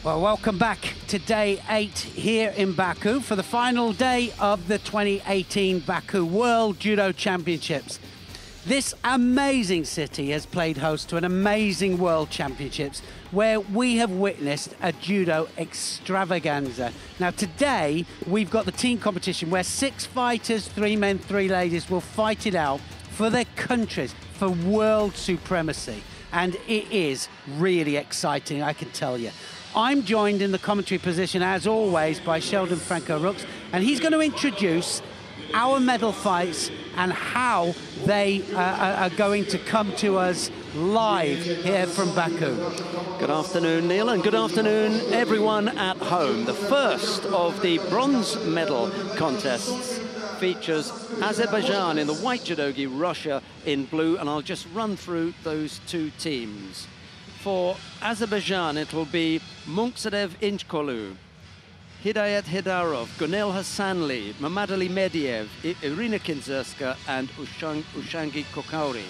Well, welcome back to day 8 here in Baku for the final day of the 2018 Baku World Judo Championships. This amazing city has played host to an amazing World Championships where we have witnessed a judo extravaganza. Now today, we've got the team competition where 6 fighters, 3 men, 3 ladies will fight it out for their countries, for world supremacy. And it is really exciting, I can tell you. I'm joined in the commentary position, as always, by Sheldon Franco-Rooks, and he's going to introduce our medal fights and how they are going to come to us live here from Baku. Good afternoon, Neil, and good afternoon, everyone at home. The first of the bronze medal contests features Azerbaijan in the white judogi, Russia in blue, and I'll just run through those 2 teams. For Azerbaijan, it will be Munksadev Inchkolu, Hidayat Hedarov, Gunel Hassanli, Mamadali Mediev, Irina Kinzerska, and Ushangi Kokauri.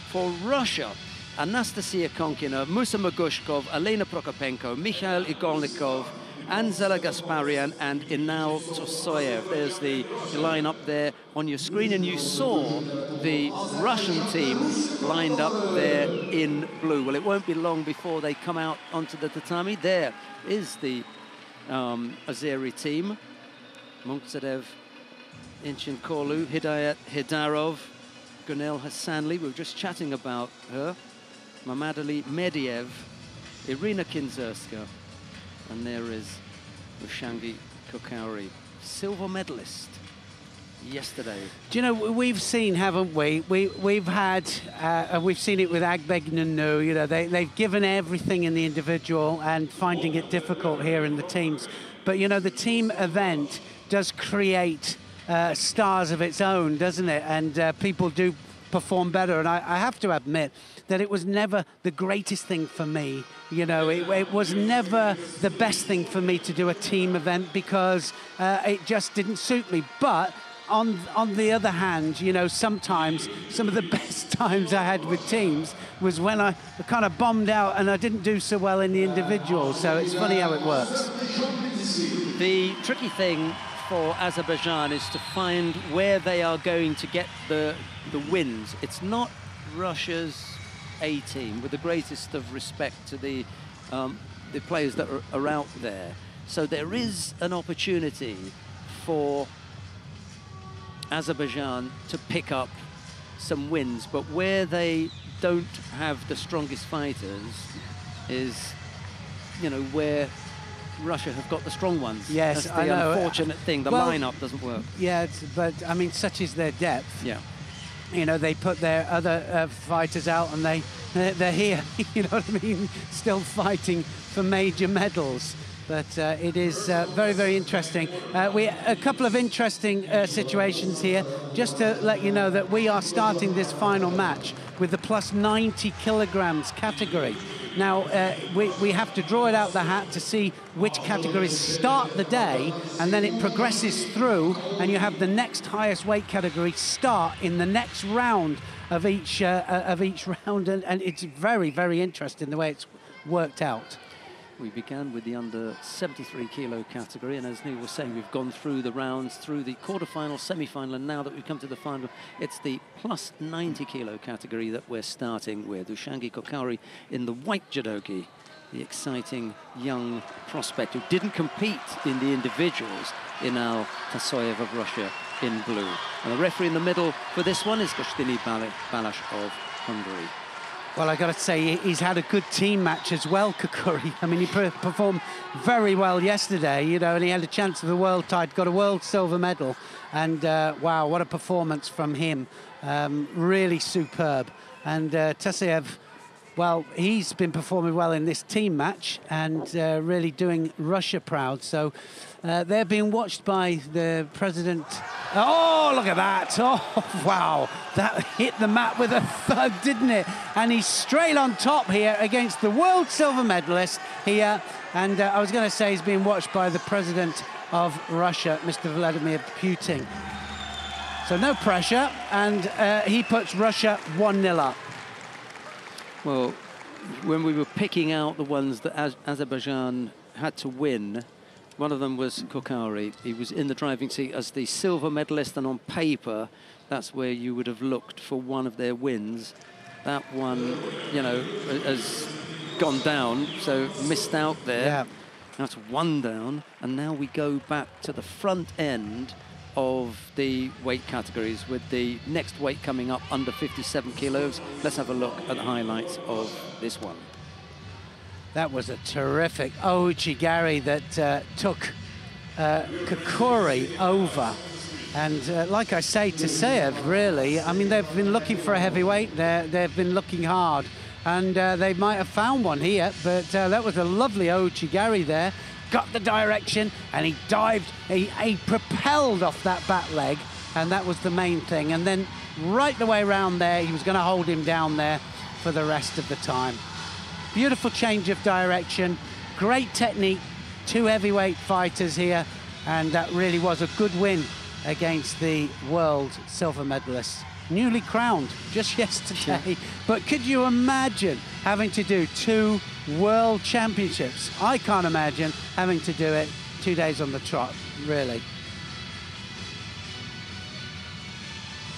For Russia, Anastasia Konkina, Musa Magushkov, Elena Prokopenko, Mikhail Igolnikov, Anzela Gasparian, and Inal Tosoyev. There's the line-up there on your screen, and you saw the Russian team lined up there in blue. Well, it won't be long before they come out onto the tatami. There is the Azeri team. Munksadev Inchinkolu, Hidayat Hedarov, Gunel Hassanli, we were just chatting about her, Mamadali Mediev, Irina Kinzerska, and there is Ushangi Kokauri, silver medalist yesterday. Do you know, we've seen, haven't we? We've had, we've seen it with Agbeg Nunu, you know, they've given everything in the individual and finding it difficult here in the teams. But, you know, the team event does create stars of its own, doesn't it? And people do perform better. And I have to admit that it was never the greatest thing for me. You know, it was never the best thing for me to do a team event because it just didn't suit me. But on the other hand, you know, sometimes some of the best times I had with teams was when I kind of bombed out and I didn't do so well in the individual. So it's funny how it works. The tricky thing for Azerbaijan is to find where they are going to get the wins. It's not Russia's A team, with the greatest of respect to the players that are out there. So there is an opportunity for Azerbaijan to pick up some wins, but where they don't have the strongest fighters is, you know, where Russia have got the strong ones. Yes, that's the unfortunate thing. The lineup doesn't work. Yeah, but I mean, such is their depth. Yeah. You know, they put their other fighters out and they're here, you know what I mean, still fighting for major medals. But it is very, very interesting. A couple of interesting situations here. Just to let you know that we are starting this final match with the plus 90 kilograms category. Now, we have to draw it out the hat to see which categories start the day, and then it progresses through, and you have the next highest weight category start in the next round of each round, and it's very, very interesting the way it's worked out. We began with the under 73 kilo category, and as Neil was saying, we've gone through the rounds, through the quarterfinal, semi-final, and now that we've come to the final, it's the plus 90 kilo category that we're starting with. Ushangi Kokauri in the white judogi, the exciting young prospect who didn't compete in the individuals, Inal Tosoyev of Russia in blue. And the referee in the middle for this one is Gostini Balash of Hungary. Well, I got to say, he's had a good team match as well, Kokauri. I mean, he performed very well yesterday, you know, and he had a chance of the world title, got a world silver medal. And, wow, what a performance from him. Really superb. And Tosoyev, well, he's been performing well in this team match and really doing Russia proud. So they're being watched by the president. Oh, look at that. Oh, wow. That hit the mat with a thud, didn't it? And he's straight on top here against the world silver medalist here. And I was going to say he's being watched by the president of Russia, Mr. Vladimir Putin. So no pressure, and he puts Russia 1-0 up. Well, when we were picking out the ones that Azerbaijan had to win. One of them was Kokari. He was in the driving seat as the silver medalist, and on paper, that's where you would have looked for one of their wins. That one, you know, has gone down, so missed out there. Yeah. That's one down, and now we go back to the front end of the weight categories with the next weight coming up under 57 kilos. Let's have a look at the highlights of this one. That was a terrific Ouchigari that took Kokori over. And like I say, Taseyev, really, I mean, they've been looking for a heavyweight. They've been looking hard. And they might have found one here, but that was a lovely Ouchigari there. Got the direction, and he dived, he propelled off that back leg, and that was the main thing. And then right the way around there, he was going to hold him down there for the rest of the time. Beautiful change of direction, great technique, two heavyweight fighters here, and that really was a good win against the world silver medalist. Newly crowned just yesterday. Yeah. But could you imagine having to do two world championships? I can't imagine having to do it 2 days on the trot, really.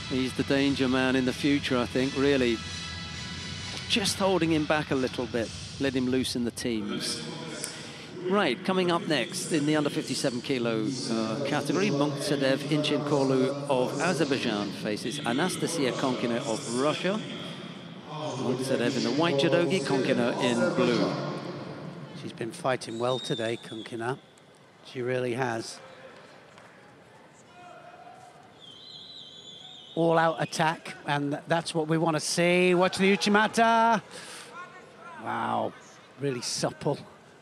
He's the danger man in the future, I think, really. Just holding him back a little bit, let him loose in the teams. Right, coming up next in the under 57 kilo category, Munksadev Inchinkolu of Azerbaijan faces Anastasia Konkina of Russia. Munksadev in the white judogi, Konkina in blue. She's been fighting well today, Konkina. She really has. All-out attack, and that's what we want to see. Watch the Uchimata. Wow, really supple.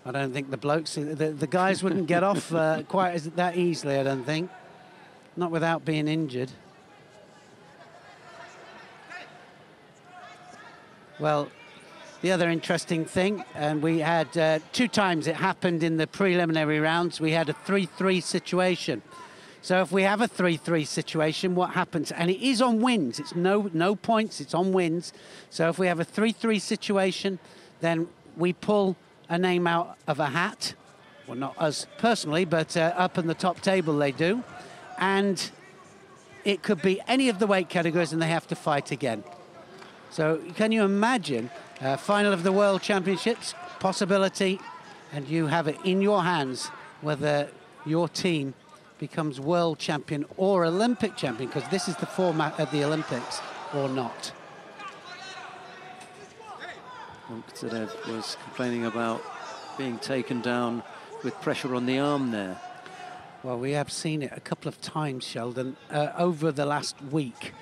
I don't think the blokes, the guys wouldn't get off quite that easily, I don't think. Not without being injured. Well, the other interesting thing, and we had 2 times it happened in the preliminary rounds, we had a 3-3 situation. So if we have a 3-3 situation, what happens? And it is on wins. It's no points, it's on wins. So if we have a 3-3 situation, then we pull a name out of a hat. Well, not us personally, but up in the top table they do. And it could be any of the weight categories, and they have to fight again. So can you imagine final of the World Championships possibility, and you have it in your hands whether your team becomes world champion or Olympic champion, because this is the format of the Olympics, or not. Munksadev was complaining about being taken down with pressure on the arm there. Well, we have seen it a couple of times, Sheldon, over the last week,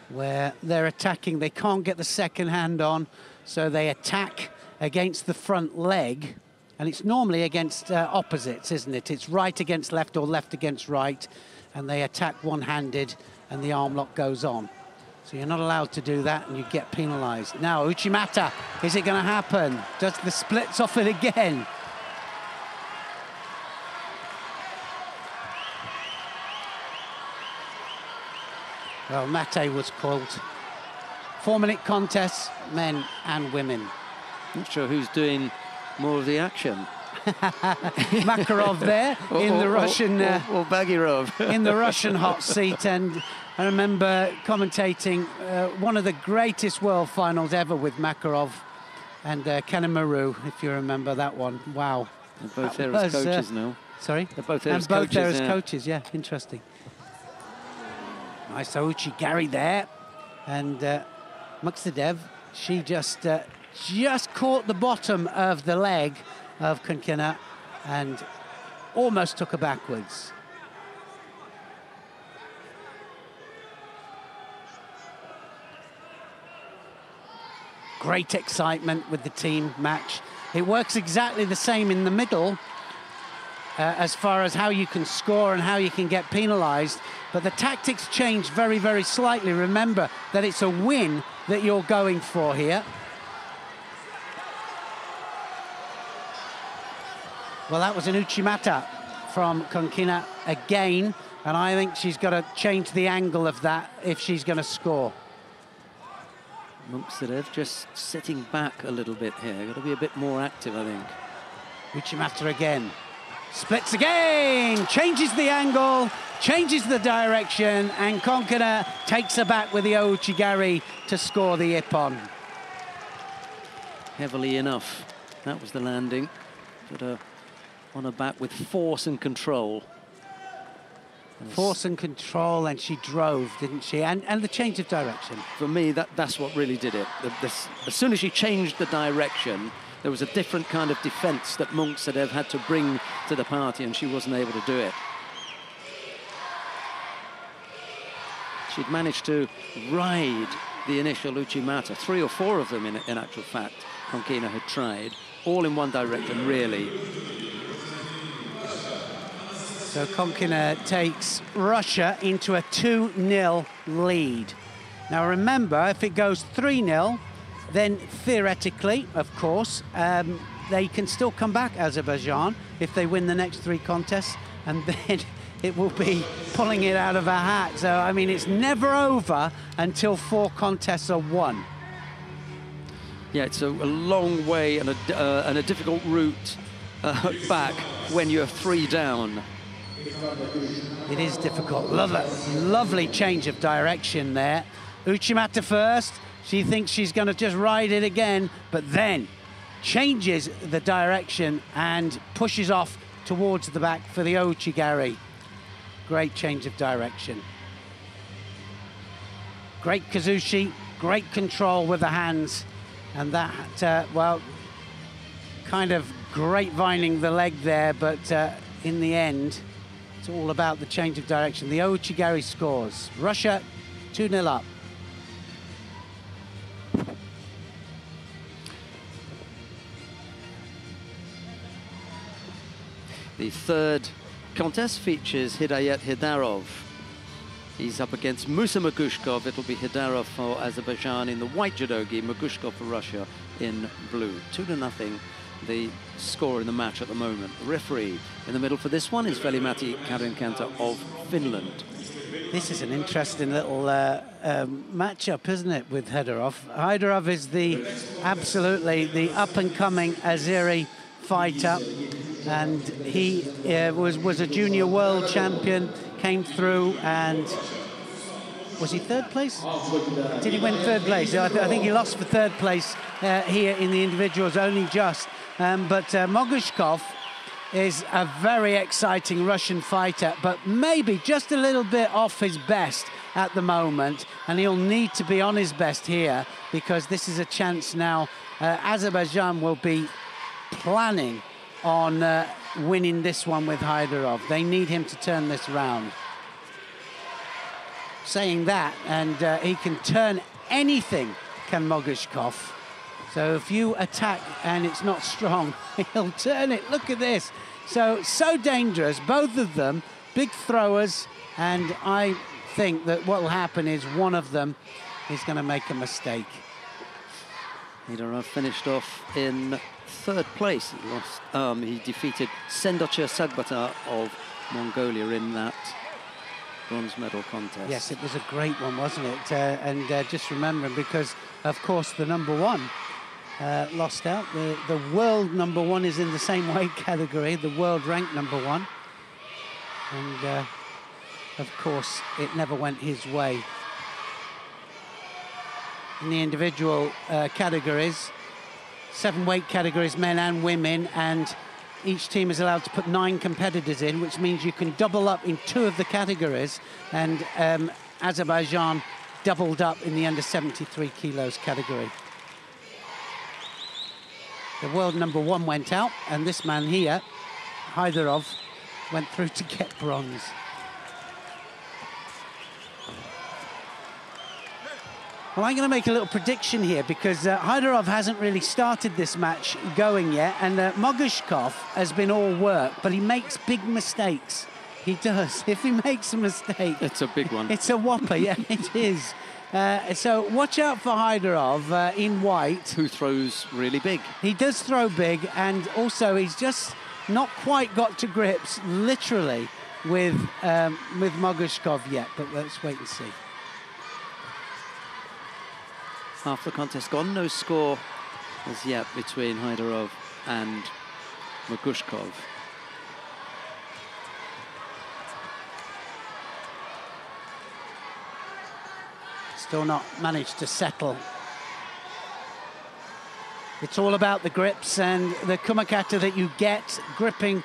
where they're attacking, they can't get the second hand on, so they attack against the front leg, and it's normally against opposites, isn't it? It's right against left or left against right, and they attack one-handed, and the arm lock goes on. So you're not allowed to do that, and you get penalised. Now, Uchimata, is it going to happen? Does the splits off it again? Well, Mate was called. 4-minute contests, men and women. Not sure who's doing more of the action. Makarov there in the Russian... or Bagirov. in the Russian hot seat, and I remember commentating one of the greatest world finals ever with Makarov and Kanemaru, if you remember that one. Wow. They're both there as coaches now. Sorry? They're both there as both coaches. there as coaches, yeah, interesting. Nice Ouchigari there. And Munksadev, she just caught the bottom of the leg of Konkina and almost took her backwards. Great excitement with the team match. It works exactly the same in the middle as far as how you can score and how you can get penalised, but the tactics change very, very slightly. Remember that it's a win that you're going for here. Well, that was an Uchimata from Konkina again, and I think she's got to change the angle of that if she's going to score. Munksadev just sitting back a little bit here. Got to be a bit more active, I think. Uchimata again. Splits again, changes the angle, changes the direction, and Konkona takes her back with the Ouchigari to score the ippon. Heavily enough. That was the landing. But on her back with force and control. Force and control, and she drove, didn't she? And the change of direction. For me, that's what really did it. As soon as she changed the direction, there was a different kind of defence that Munksedev had to bring to the party, and she wasn't able to do it. She'd managed to ride the initial Uchimata. 3 or 4 of them, in actual fact, Konkina had tried, all in one direction, really. So Konkina takes Russia into a 2-0 lead. Now remember, if it goes 3-0, then theoretically, of course, they can still come back, Azerbaijan, if they win the next 3 contests, and then it will be pulling it out of a hat. So, I mean, it's never over until 4 contests are won. Yeah, it's a long way and a difficult route back when you're 3 down. It is difficult. Lovely change of direction there. Uchimata first. She thinks she's going to just ride it again, but then changes the direction and pushes off towards the back for the Ouchigari. Great change of direction. Great Kazushi, great control with the hands, and that, well, kind of grapevining the leg there, but in the end, it's all about the change of direction. The Ouchigari scores. Russia 2-0 up. The third contest features Hidayet Hidarov. He's up against Musa Magushkov. It'll be Hidarov for Azerbaijan in the white judogi, Magushkov for Russia in blue. 2-0, the score in the match at the moment. The referee in the middle for this one is Veli-Matti Karinkanta of Finland. This is an interesting little matchup, isn't it, with Hidarov? Hidarov is absolutely the up-and-coming Azeri fighter, and he was a junior world champion, came through, and was he 3rd place? Did he win 3rd place? I think he lost for 3rd place here in the individuals, only just. But Mogushkov is a very exciting Russian fighter, but maybe just a little bit off his best at the moment, and he'll need to be on his best here, because this is a chance now. Azerbaijan will be planning on winning this one with Hidarov. They need him to turn this round. Saying that, and he can turn anything, can Mogushkov. So if you attack and it's not strong, he'll turn it. Look at this. So dangerous, both of them, big throwers, and I think that what will happen is one of them is going to make a mistake. Hidarov finished off in 3rd place. He lost. He defeated Sendoche Sagbata of Mongolia in that bronze medal contest. Yes, it was a great one, wasn't it? And just remembering, because of course the #1 lost out. The world #1 is in the same weight category, the world ranked #1, and of course it never went his way. In the individual categories, 7 weight categories, men and women, and each team is allowed to put 9 competitors in, which means you can double up in 2 of the categories, and Azerbaijan doubled up in the under 73 kilos category. The world #1 went out, and this man here, Hidarov, went through to get bronze. Well, I'm going to make a little prediction here, because Hidarov hasn't really started this match going yet, and Mogushkov has been all work, but he makes big mistakes. He does. If he makes a mistake... It's a big one. It's a whopper, yeah, it is. So watch out for Hidarov in white. Who throws really big. He does throw big, and also he's just not quite got to grips, literally, with Mogushkov yet, but let's wait and see. Half the contest gone, no score as yet between Hidarov and Magushkov. Still not managed to settle. It's all about the grips, and the kumakata that you get gripping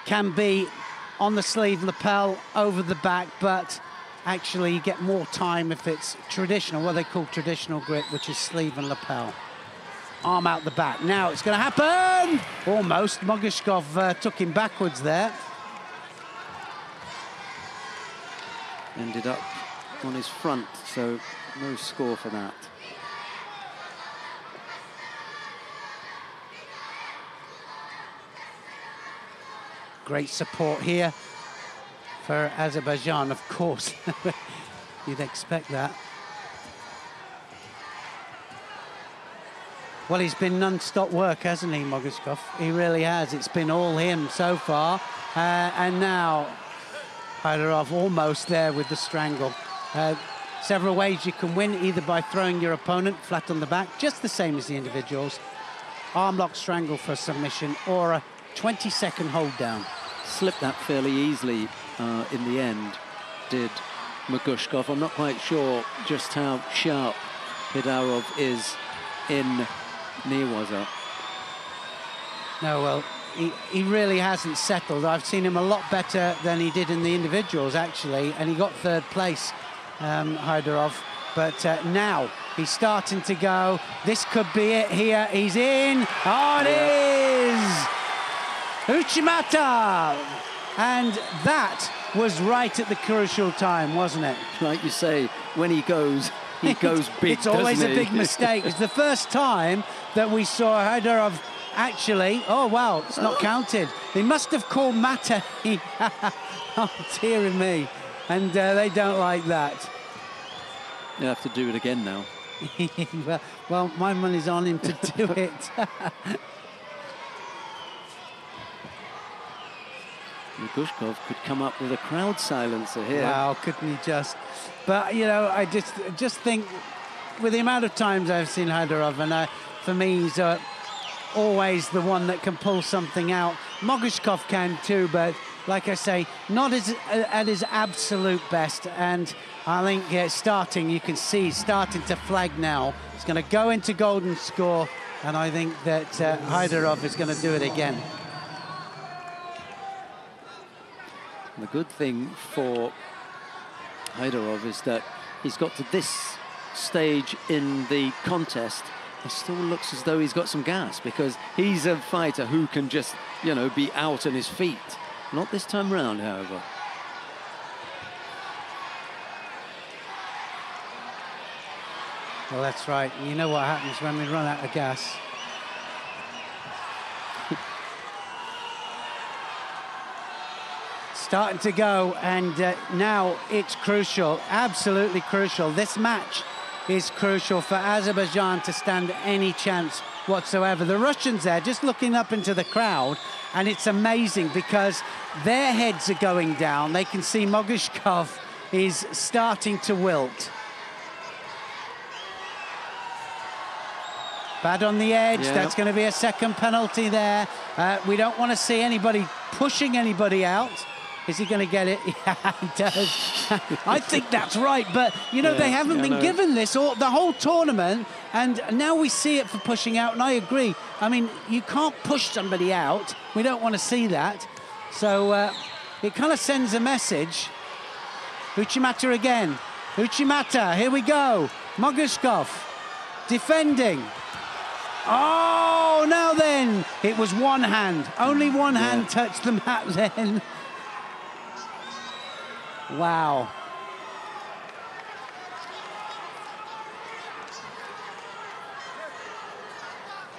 can be on the sleeve lapel, over the back, but actually you get more time if it's traditional, what they call traditional grip, which is sleeve and lapel. Arm out the back. Now it's going to happen! Almost. Magushkov took him backwards there. Ended up on his front, so no score for that. Great support here for Azerbaijan, of course. You'd expect that. Well, he's been non-stop work, hasn't he, Magushkov? He really has. It's been all him so far. And now, Hyderov almost there with the strangle. Several ways you can win, either by throwing your opponent flat on the back, just the same as the individuals, arm lock strangle for submission, or a 20-second hold down. Slipped that fairly easily in the end, did Magushkov. I'm not quite sure just how sharp Hyderov is in Newaza. No, well, he really hasn't settled. I've seen him a lot better than he did in the individuals, actually, and he got third place, Hyderov. But now he's starting to go. This could be it here. He's in. Oh, it is! Uchimata! And that was right at the crucial time, wasn't it? Like you say, when he goes big. It's always a big mistake. It's the first time that we saw Hyderov actually... Oh, wow, it's not counted. They must have called Mata. Oh, dear me. And they don't like that. You have to do it again now. well, my money's on him to do it. Magushkov could come up with a crowd silencer here. Wow, couldn't he just? But, you know, I just think, with the amount of times I've seen Hyderov, and for me, he's always the one that can pull something out. Magushkov can too, but like I say, not at his absolute best. And I think you can see, starting to flag now. He's going to go into golden score, and I think that Hyderov is going to do it again. The good thing for Hyderov is that he's got to this stage in the contest. It still looks as though he's got some gas, because he's a fighter who can just, you know, be out on his feet. Not this time round, however. Well, that's right. You know what happens when we run out of gas. Starting to go, and now it's crucial, absolutely crucial. This match is crucial for Azerbaijan to stand any chance whatsoever. The Russians there just looking up into the crowd, and it's amazing because their heads are going down. They can see Magushkov is starting to wilt. Bad on the edge. Yeah. That's going to be a second penalty there. We don't want to see anybody pushing anybody out. Is he going to get it? Yeah, he does. I think that's right. But, you know, they haven't been given this the whole tournament. And now we see it for pushing out. And I agree. I mean, you can't push somebody out. We don't want to see that. So it kind of sends a message. Uchimata again. Uchimata, here we go. Magushkov defending. Oh, now then. It was one hand. Only one hand touched the mat then. Wow.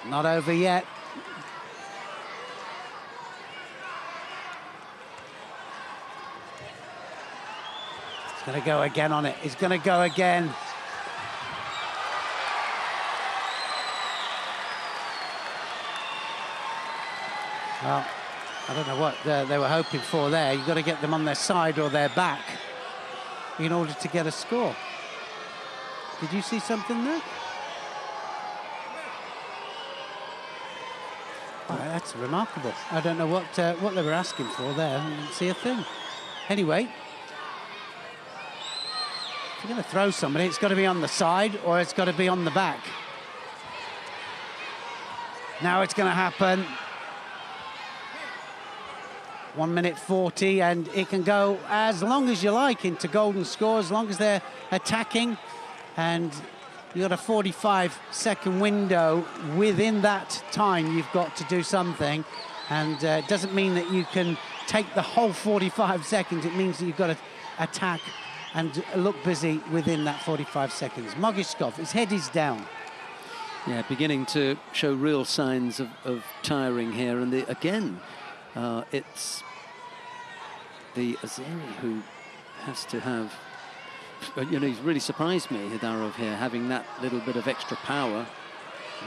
Not over yet. He's going to go again on it. He's going to go again. Well, I don't know what they were hoping for there. You've got to get them on their side or their back in order to get a score. Did you see something there? Oh, that's remarkable. I don't know what they were asking for there. I didn't see a thing. Anyway, if you're going to throw somebody, it's got to be on the side or it's got to be on the back. Now it's going to happen. 1 minute 40, and it can go as long as you like into golden score, as long as they're attacking. And you've got a 45-second window. Within that time, you've got to do something. And it doesn't mean that you can take the whole 45 seconds. It means that you've got to attack and look busy within that 45 seconds. Mogishkov, his head is down. Yeah, beginning to show real signs of tiring here. And again, it's the Azeri who has to have, you know, he's really surprised me, Hidarov here, having that little bit of extra power.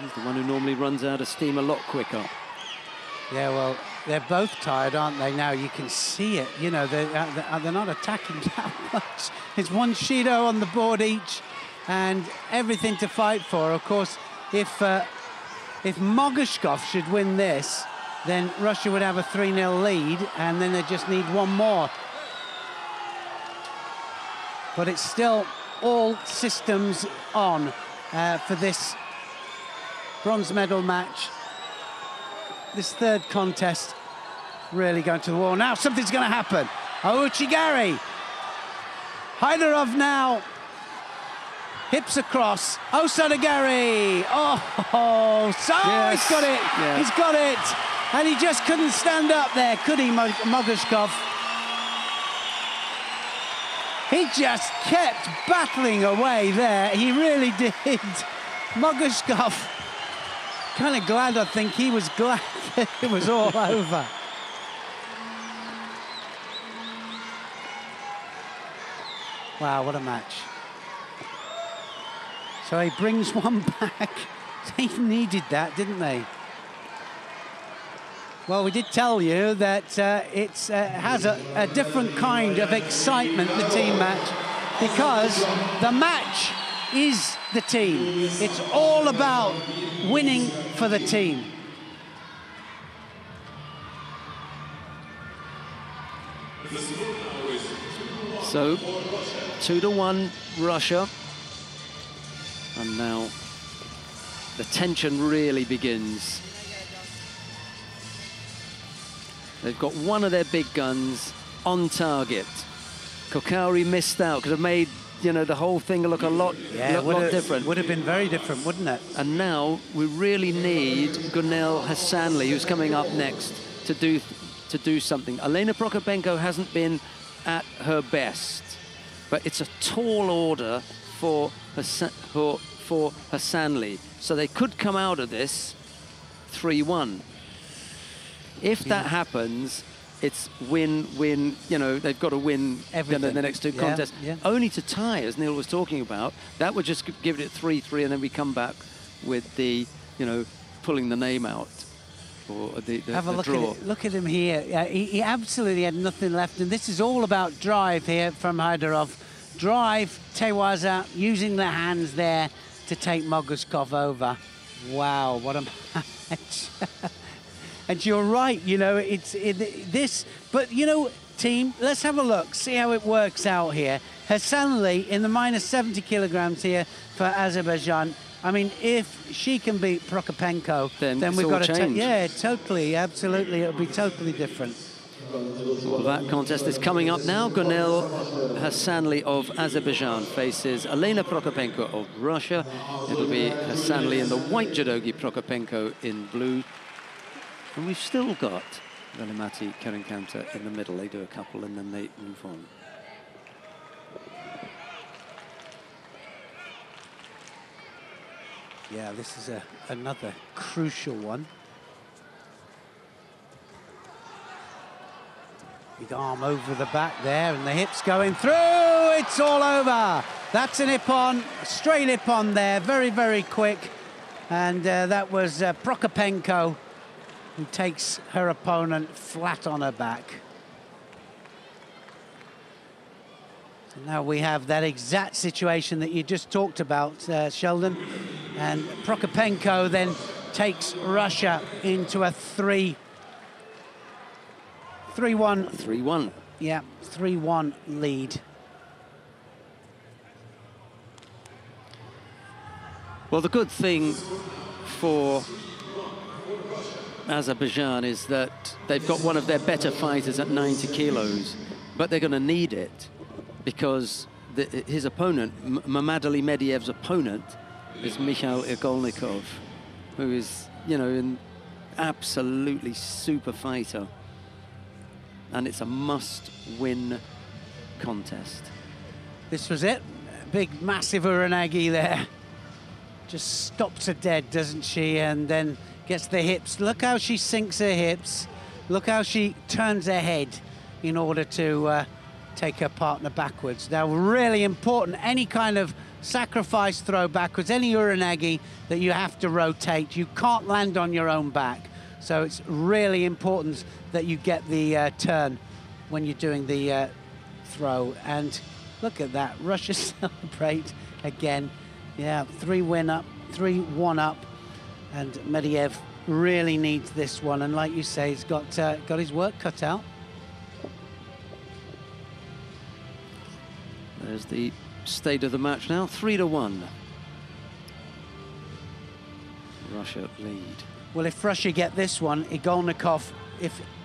He's the one who normally runs out of steam a lot quicker. Yeah, well, they're both tired, aren't they, now? You can see it. You know, they're not attacking that much. It's one Shido on the board each and everything to fight for. Of course, if Mogishkov should win this, then Russia would have a 3-0 lead, and then they just need one more. But it's still all systems on for this bronze medal match. This third contest really going to the wall. Now something's going to happen. Uchigari. Hyderov now. Hips across. Osadagari. Oh, so yes. He's got it. Yeah. He's got it. And he just couldn't stand up there, could he, Mogishkov? He just kept battling away there. He really did. Mogishkov, kind of glad, I think. He was glad that it was all over. Wow, what a match. So he brings one back. They needed that, didn't they? Well, we did tell you that it has a different kind of excitement, the team match, because the match is the team. It's all about winning for the team. So, 2-1 Russia. And now the tension really begins. They've got one of their big guns on target. Kokauri missed out, could have made, you know, the whole thing look a lot, lot different. Would have been very different, wouldn't it? And now we really need Gunel Hassanli, who's coming up next, to do something. Elena Prokopenko hasn't been at her best, but it's a tall order for Hassanli, so they could come out of this 3-1. If that happens, it's win-win. You know, they've got to win the next two contests. Yeah. Only to tie, as Neil was talking about. That would just give it 3-3, and then we come back with the, you know, pulling the name out for the Have a draw. Look at him here. He absolutely had nothing left, and this is all about drive here from Hyderov. Drive, Tewaza, using the hands there to take Mogishkov over. Wow, what a match. And you're right, you know, this, but you know, team, let's have a look, see how it works out here. Hassanli in the minus 70 kilograms here for Azerbaijan. I mean, if she can beat Prokopenko, then we've got to, yeah, totally, absolutely, it'll be totally different. Well, that contest is coming up now. Gunel Hassanli of Azerbaijan faces Elena Prokopenko of Russia. It'll be Hassanli in the white judogi, Prokopenko in blue. And we've still got Velimati Kerinkanta in the middle. They do a couple and then they move on. Yeah, this is another crucial one. Big arm over the back there and the hips going through. It's all over. That's an Ippon, straight Ippon there, very, very quick. And that was Prokopenko, who takes her opponent flat on her back. And now we have that exact situation that you just talked about, Sheldon. And Prokopenko then takes Russia into a 3-1. 3-1. Yeah, 3-1 lead. Well, the good thing for Azerbaijan is that they've got one of their better fighters at 90 kilos, but they're going to need it because his opponent, Mamadali Mediev's opponent, is Mikhail Igolnikov, who is, you know, an absolutely super fighter. And it's a must-win contest. This was it. Big, massive Uranagi there. Just stops her dead, doesn't she? And then gets the hips. Look how she sinks her hips. Look how she turns her head in order to take her partner backwards. Now, really important, any kind of sacrifice throw backwards, any Uranagi that you have to rotate, you can't land on your own back. So it's really important that you get the turn when you're doing the throw. And look at that, Russia celebrate again. Yeah, 3-1 up, and Medvedev really needs this one. And like you say, he's got his work cut out. There's the state of the match now, 3-1. Russia lead. Well, if Russia get this one, if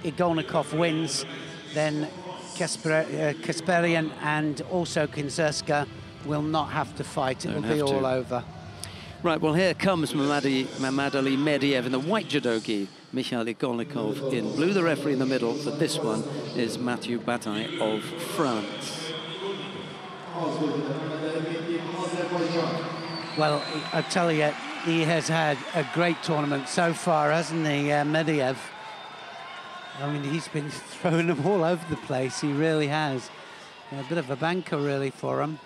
Igolnikov wins, then Kasparian and also Kinzerska will not have to fight. It will be all over. Right, well, here comes Mamadali Medvedev in the white judogi, Mikhail Igolnikov in blue. The referee in the middle for this one is Mathieu Bataille of France. Well, I tell you, he has had a great tournament so far, hasn't he, Medvedev? I mean, he's been throwing them all over the place. He really has. A bit of a banker, really, for him.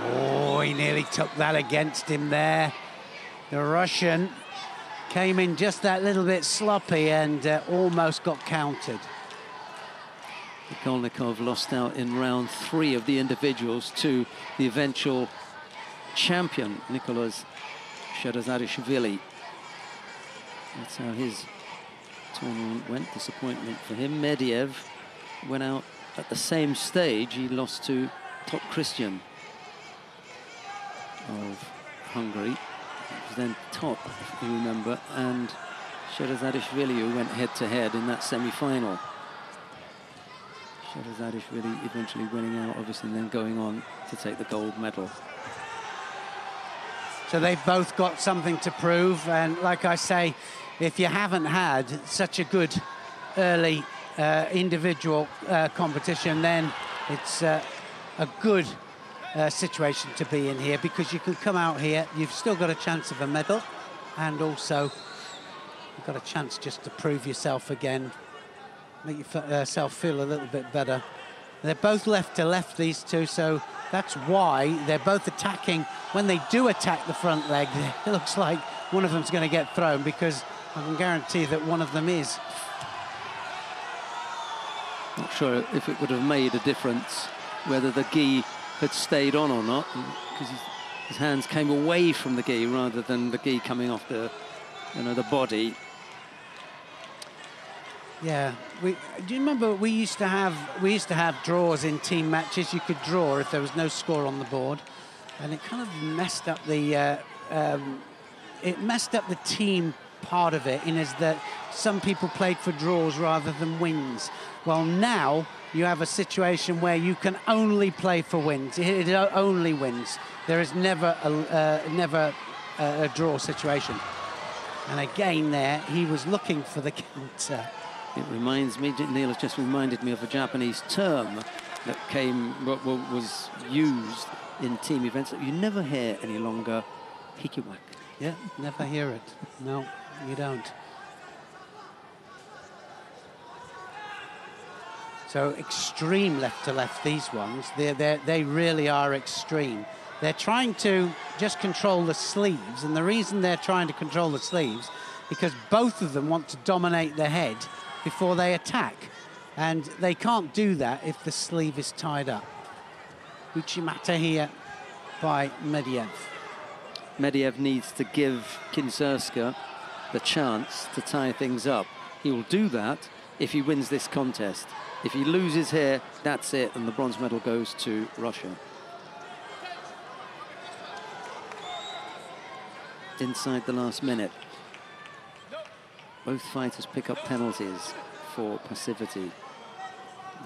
Oh, he nearly took that against him there. The Russian came in just that little bit sloppy and almost got countered. Igolnikov lost out in round 3 of the individuals to the eventual champion, Nicolas Sherazadishvili. That's how his tournament went. Disappointment for him. Medvedev went out at the same stage. He lost to Top Christian of Hungary. It was then Top, if you remember, and Sherazadishvili, who went head-to-head in that semi-final. Sherazadishvili eventually winning out, obviously, and then going on to take the gold medal. So they've both got something to prove, and like I say, if you haven't had such a good early individual competition, then it's a good situation to be in here, because you can come out here, you've still got a chance of a medal, and also you've got a chance just to prove yourself again, make yourself feel a little bit better. They're both left to left, these two, so that's why they're both attacking. When they do attack the front leg, it looks like one of them's going to get thrown, because I can guarantee that one of them is. Not sure if it would have made a difference whether the gi had stayed on or not, because his hands came away from the gi rather than the gi coming off the, the body. Yeah, do you remember we used to have draws in team matches? You could draw if there was no score on the board, and it kind of messed up the team part of it, in as that some people played for draws rather than wins. Well, now you have a situation where you can only play for wins. It only wins. There is never a draw situation. And again, there he was looking for the counter. It reminds me, Neil has just reminded me of a Japanese term that was used in team events that you never hear any longer: hikiwak. Yeah, never hear it. No, you don't. So extreme left to left, these ones. They really are extreme. They're trying to just control the sleeves, and the reason they're trying to control the sleeves, because both of them want to dominate the head before they attack, and they can't do that if the sleeve is tied up. Uchimata here by Medvedev. Medvedev needs to give Kinserska the chance to tie things up. He will do that if he wins this contest. If he loses here, that's it, and the bronze medal goes to Russia. Inside the last minute. Both fighters pick up penalties for passivity.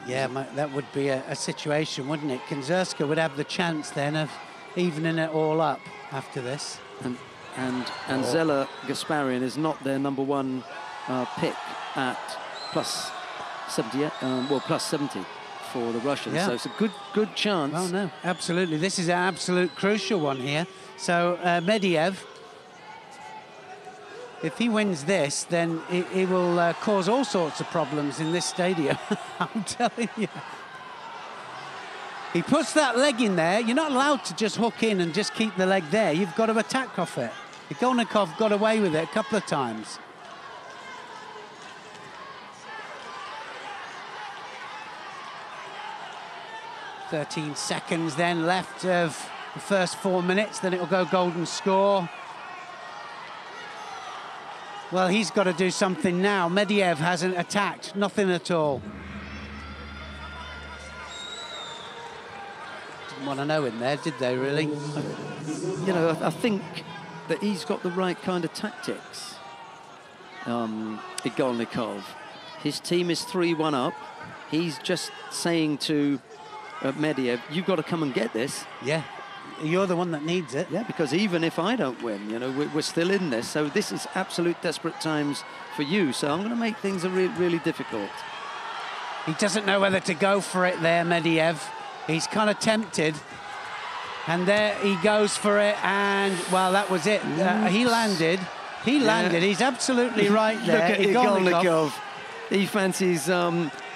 Yeah, that would be a situation, wouldn't it? Kinserska would have the chance then of evening it all up after this. And Zella Gasparian is not their #1 pick at plus 70, plus 70 for the Russians. Yeah. So it's a good chance. Oh no, absolutely. This is an absolute crucial one here. So Medvedev, if he wins this, then he will cause all sorts of problems in this stadium. I'm telling you. He puts that leg in there. You're not allowed to just hook in and just keep the leg there. You've got to attack off it. Igolnikov got away with it a couple of times. "13 seconds then left of the first 4 minutes, then it'll go golden score." Well, he's got to do something now. Medvedev hasn't attacked, nothing at all. Didn't want to know in there, did they, really? You know, I think that he's got the right kind of tactics, Igolnikov. His team is 3-1 up. He's just saying to Medvedev, you've got to come and get this. Yeah, you're the one that needs it. Yeah, because even if I don't win, you know, we're still in this. So this is absolute desperate times for you. So I'm going to make things really difficult. He doesn't know whether to go for it there, Medvedev. He's kind of tempted. And there he goes for it, and, well, that was it. He landed. He landed. Yeah. He's absolutely right there. Look at Igolnikov. He fancies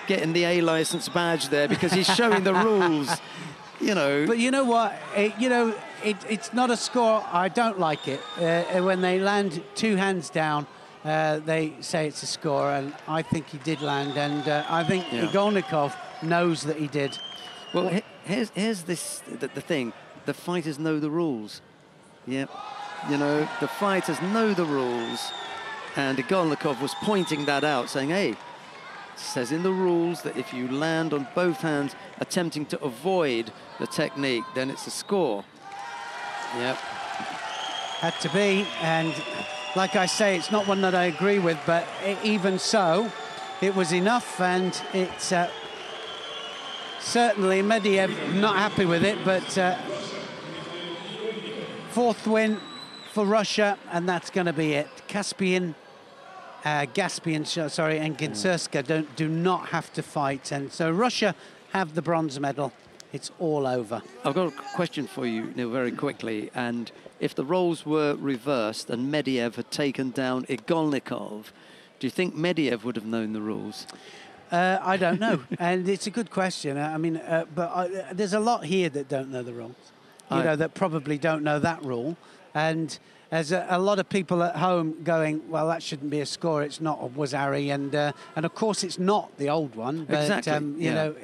getting the A license badge there because he's showing the rules, you know. But you know what? It's not a score. I don't like it. When they land 2 hands down, they say it's a score, and I think he did land, and I think Igolnikov knows that he did. Well, here's the thing. The fighters know the rules. Yeah, you know, the fighters know the rules, and Igolnikov was pointing that out, saying, hey, it says in the rules that if you land on both hands attempting to avoid the technique, then it's a score. Yep. Had to be, and like I say, it's not one that I agree with, but even so, it was enough, and it's certainly Medvedev not happy with it, but 4th win for Russia, and that's going to be it. Gasparian, and Kinserska do not have to fight, and so Russia have the bronze medal. It's all over. I've got a question for you, Neil, very quickly, and if the roles were reversed and Medvedev had taken down Igolnikov, do you think Medvedev would have known the rules? I don't know, and it's a good question. I mean, but there's a lot here that don't know the rules. You know, that probably don't know that rule. And there's a lot of people at home going, well, that shouldn't be a score. It's not a Wazari. And of course, it's not the old one. But, exactly. You know,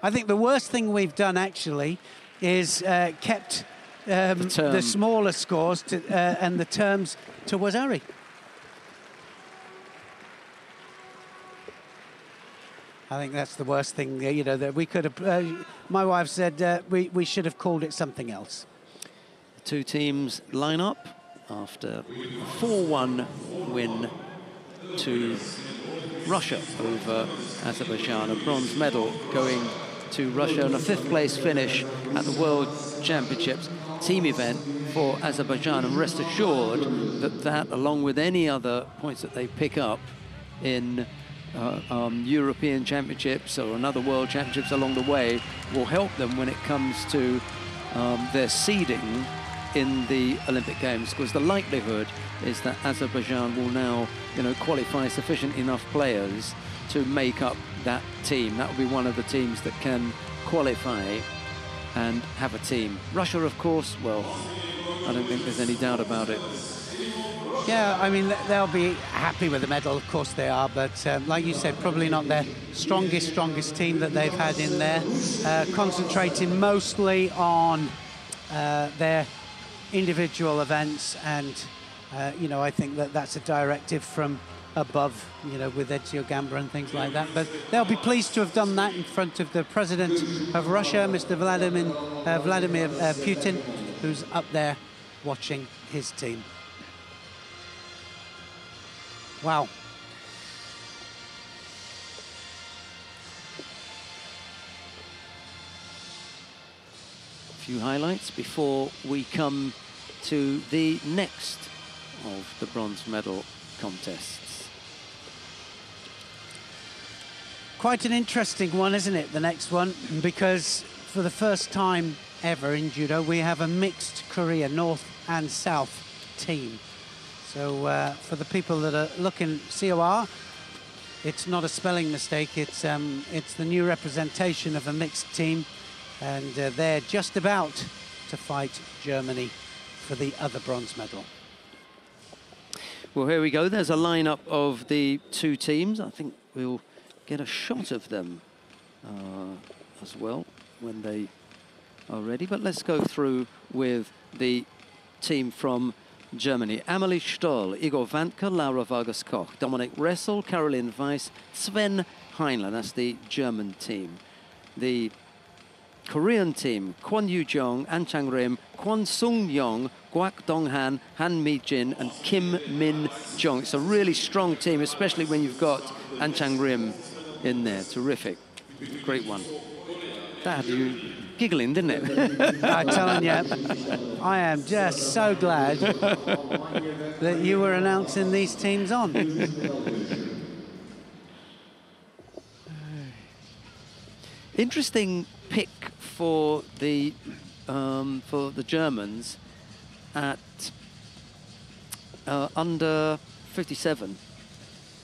I think the worst thing we've done, actually, is kept the smaller scores to, and the terms to Wazari. I think that's the worst thing, you know, that we could have... my wife said we should have called it something else. The two teams line up after a 4-1 win to Russia over Azerbaijan. A bronze medal going to Russia and a 5th place finish at the World Championships team event for Azerbaijan. And rest assured that along with any other points that they pick up in European Championships or another World Championships along the way will help them when it comes to their seeding in the Olympic Games, because the likelihood is that Azerbaijan will now, you know, qualify sufficient enough players to make up that team. That will be one of the teams that can qualify and have a team. Russia, of course, well, I don't think there's any doubt about it. Yeah, I mean, they'll be happy with the medal, of course they are, but like you said, probably not their strongest team that they've had in there. Concentrating mostly on their individual events, and you know, I think that that's a directive from above, you know, with Ezio Gamba and things like that. But they'll be pleased to have done that in front of the president of Russia, Mr. Vladimir Putin, who's up there watching his team. Wow. A few highlights before we come to the next of the bronze medal contests. Quite an interesting one, isn't it, the next one? Because for the first time ever in judo, we have a mixed Korea North and South team. So for the people that are looking COR, it's not a spelling mistake. It's the new representation of a mixed team, and they're just about to fight Germany for the other bronze medal. Well, here we go. There's a lineup of the two teams. I think we'll get a shot of them as well when they are ready. But let's go through with the team from Germany. Amelie Stoll, Igor Vantka, Laura Vargas-Koch, Dominik Ressel, Caroline Weiss, Sven Heinle. That's the German team. The Korean team, Kwon Yu-jong, An Chang-rim, Kwon Sung-yong, Guak Dong-han, Han Mi-jin, and Kim Min-jong. It's a really strong team, especially when you've got An Chang-rim in there. Terrific. Great one. That had you giggling, didn't it? I'm telling you, I am just so glad that you were announcing these teams on. Interesting pick for the Germans at under 57.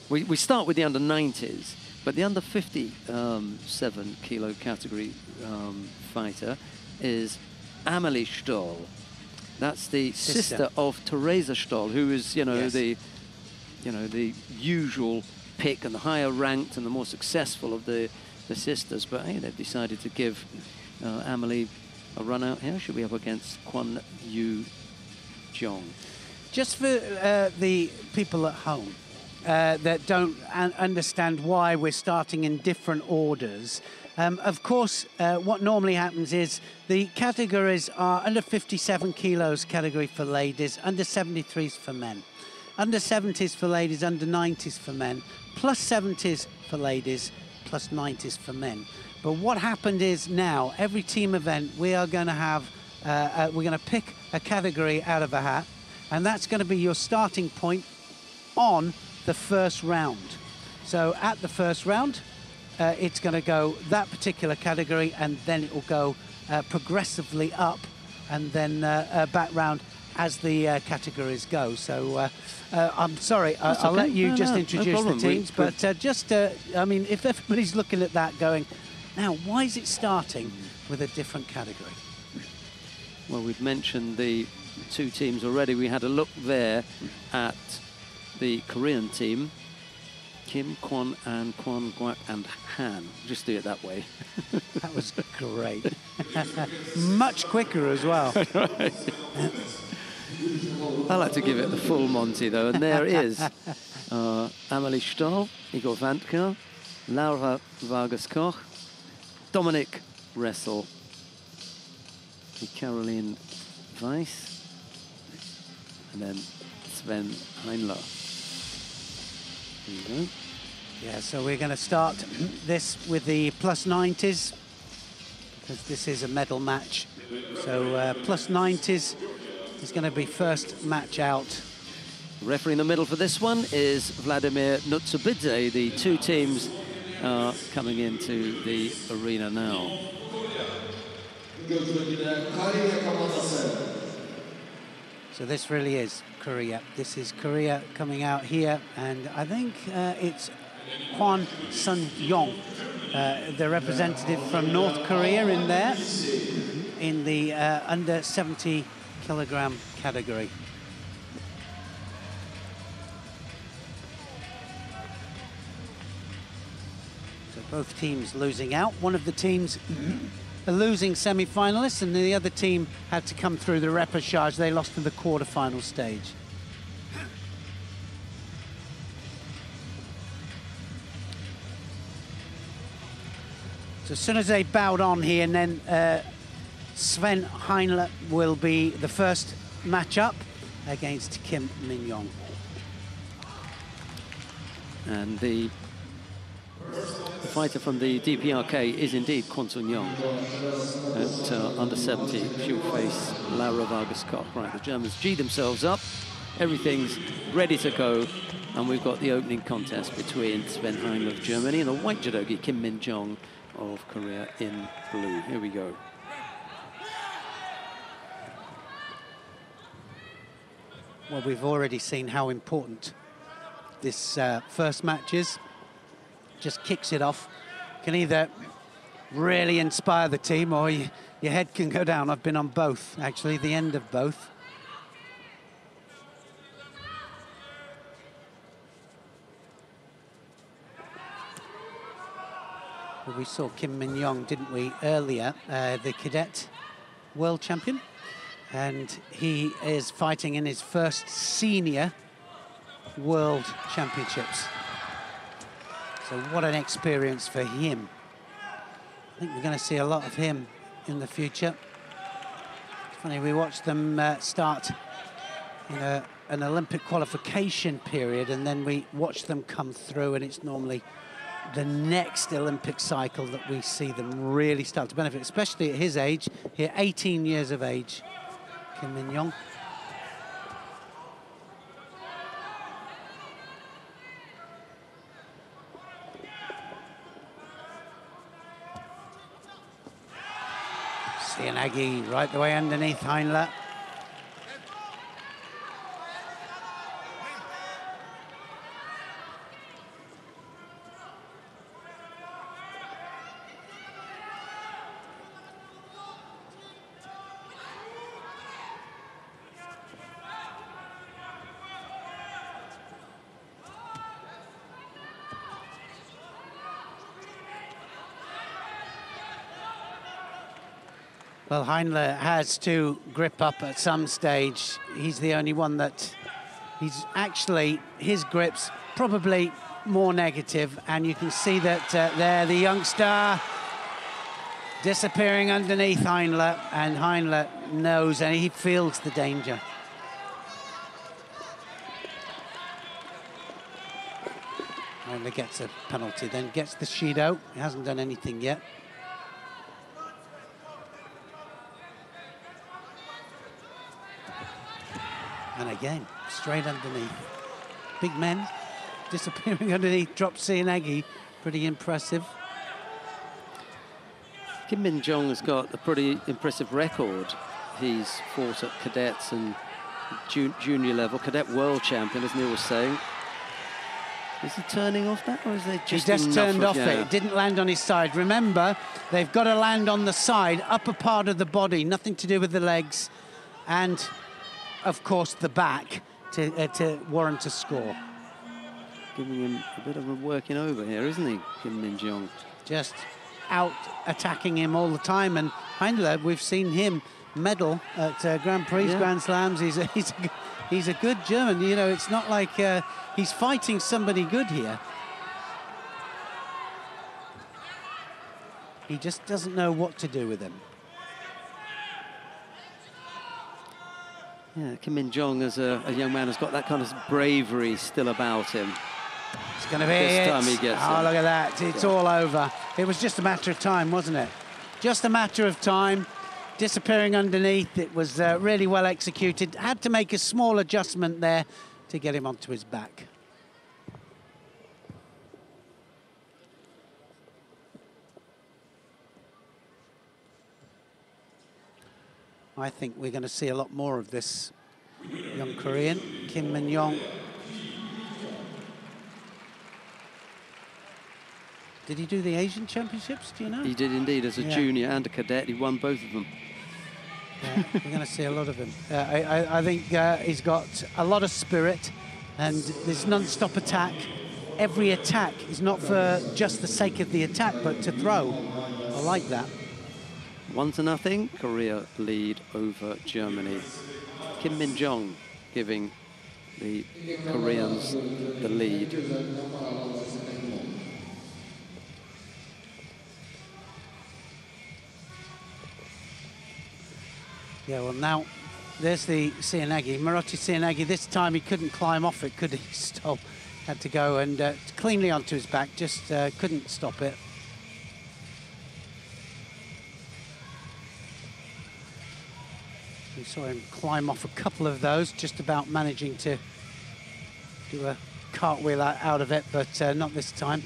We start with the under 90s, but the under 57 kilo category fighter is Amelie Stoll. That's the sister of Theresa Stoll, who is, you know, yes, the usual pick and the higher ranked and the more successful of the sisters. But hey, they've decided to give Amelie a run out here. She'll be up against Kwon Yu-jong. Just for the people at home that don't understand why we're starting in different orders, of course, what normally happens is the categories are under 57 kilos category for ladies, under 73s for men, under 70s for ladies, under 90s for men, plus 70s for ladies, plus 90s for men. But what happened is now, every team event, we are going to have, we're going to pick a category out of a hat, and that's going to be your starting point on the first round. So at the first round, it's going to go that particular category, and then it will go progressively up, and then back round as the categories go. So I'm sorry, I'll let you just introduce the teams, but just, I mean, if everybody's looking at that going, now, why is it starting with a different category? Well, we've mentioned the two teams already. We had a look there at the Korean team. Kim, Kwon, and Kwon, Guak, and Han. Just do it that way. That was great. Much quicker as well. Right. I like to give it the full Monty, though. And there is Amelie Stoll, Igor Vantka, Laura Vargas-Koch, Dominik Ressel, Caroline Weiss, and then Sven Heinle. There you go. Yeah, so we're going to start this with the plus 90s, because this is a medal match. So plus 90s is going to be first match out. The referee in the middle for this one is Vladimir Nutsubidze. The two teams are coming into the arena now. So this really is Korea. This is Korea coming out here, and I think it's Kwon Sun-yong, the representative from North Korea in there, in the under 70 kilogram category. So both teams losing out. One of the teams a losing semi-finalist, and the other team had to come through the repechage. They lost in the quarter-final stage. So as soon as they bowed on here, and then Sven Heinle will be the first match-up against Kim Min-young. And the fighter from the DPRK is indeed Kwon Sun-young at under 70. She'll face Laura Vargas-Koch. Right, the Germans G themselves up. Everything's ready to go. And we've got the opening contest between Sven Heinle of Germany and the white judogi Kim Min-young of Korea in blue. Here we go. Well, we've already seen how important this first match is. Just kicks it off. Can either really inspire the team or your head can go down. I've been on both, actually, the end of both. Well, we saw Kim Min-young, didn't we, earlier, the cadet world champion. And he is fighting in his first senior world championships. So what an experience for him. I think we're going to see a lot of him in the future. It's funny, we watched them start in an Olympic qualification period, and then we watch them come through, and it's normally the next Olympic cycle that we see them really start to benefit, especially at his age, here 18 years of age, Kim Min-young. Seoinage right the way underneath Heinle. Well, Heinle has to grip up at some stage. He's the only one that he's actually, his grip's probably more negative, and you can see that there, the youngster disappearing underneath Heinle, and Heinle knows and he feels the danger. Heinle gets a penalty, then gets the Judo. He hasn't done anything yet. And again, straight underneath. Big men disappearing underneath, drop Seoinage, pretty impressive. Kim Min-young has got a pretty impressive record. He's fought at cadets and junior level, cadet world champion, as Neil was saying. Is he turning off that, or is there just He just turned off it. It didn't land on his side. Remember, they've got to land on the side, upper part of the body, nothing to do with the legs, and of course the back to warrant a score. Giving him a bit of a working over here, isn't he, Kim Min-young? Just out attacking him all the time, and Heinle, we've seen him medal at Grand Prix, yeah. Grand Slams. He's a good German. You know, it's not like he's fighting somebody good here. He just doesn't know what to do with him. Yeah, Kim Min-young, as a young man, has got that kind of bravery still about him. It's going to be this time he gets it. it. Look at that. It's all over. It was just a matter of time, wasn't it? Just a matter of time. Disappearing underneath. It was really well executed. Had to make a small adjustment there to get him onto his back. I think we're going to see a lot more of this young Korean, Kim Min-young. Did he do the Asian Championships, do you know? He did indeed, as a junior and a cadet. He won both of them. Yeah, we're going to see a lot of him. I think he's got a lot of spirit, and this non-stop attack. Every attack is not for just the sake of the attack, but to throw. I like that. 1-0, Korea lead over Germany. Kim Min-jong giving the Koreans the lead. Yeah, well now, there's the Seoinage, Morote Seoinage. This time he couldn't climb off it, could he? Stop. Had to go and cleanly onto his back, just couldn't stop it. We saw him climb off a couple of those, just about managing to do a cartwheel out of it, but not this time.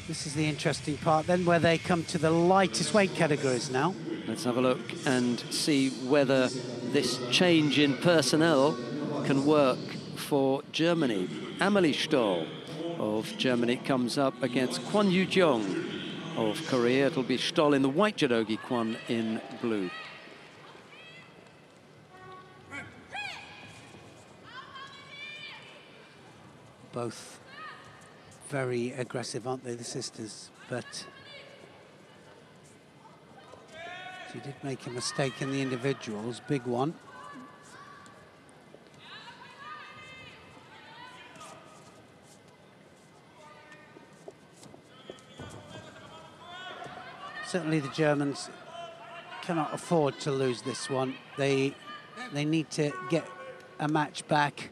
This is the interesting part then, where they come to the lightest weight categories now. Let's have a look and see whether this change in personnel can work for Germany. Amelie Stoll of Germany comes up against Kwon Yu-jung of Korea. It'll be Stoll in the white judogi, Kwon in blue. Both very aggressive, aren't they, the sisters? But she did make a mistake in the individuals, big one. Certainly the Germans cannot afford to lose this one. They need to get a match back.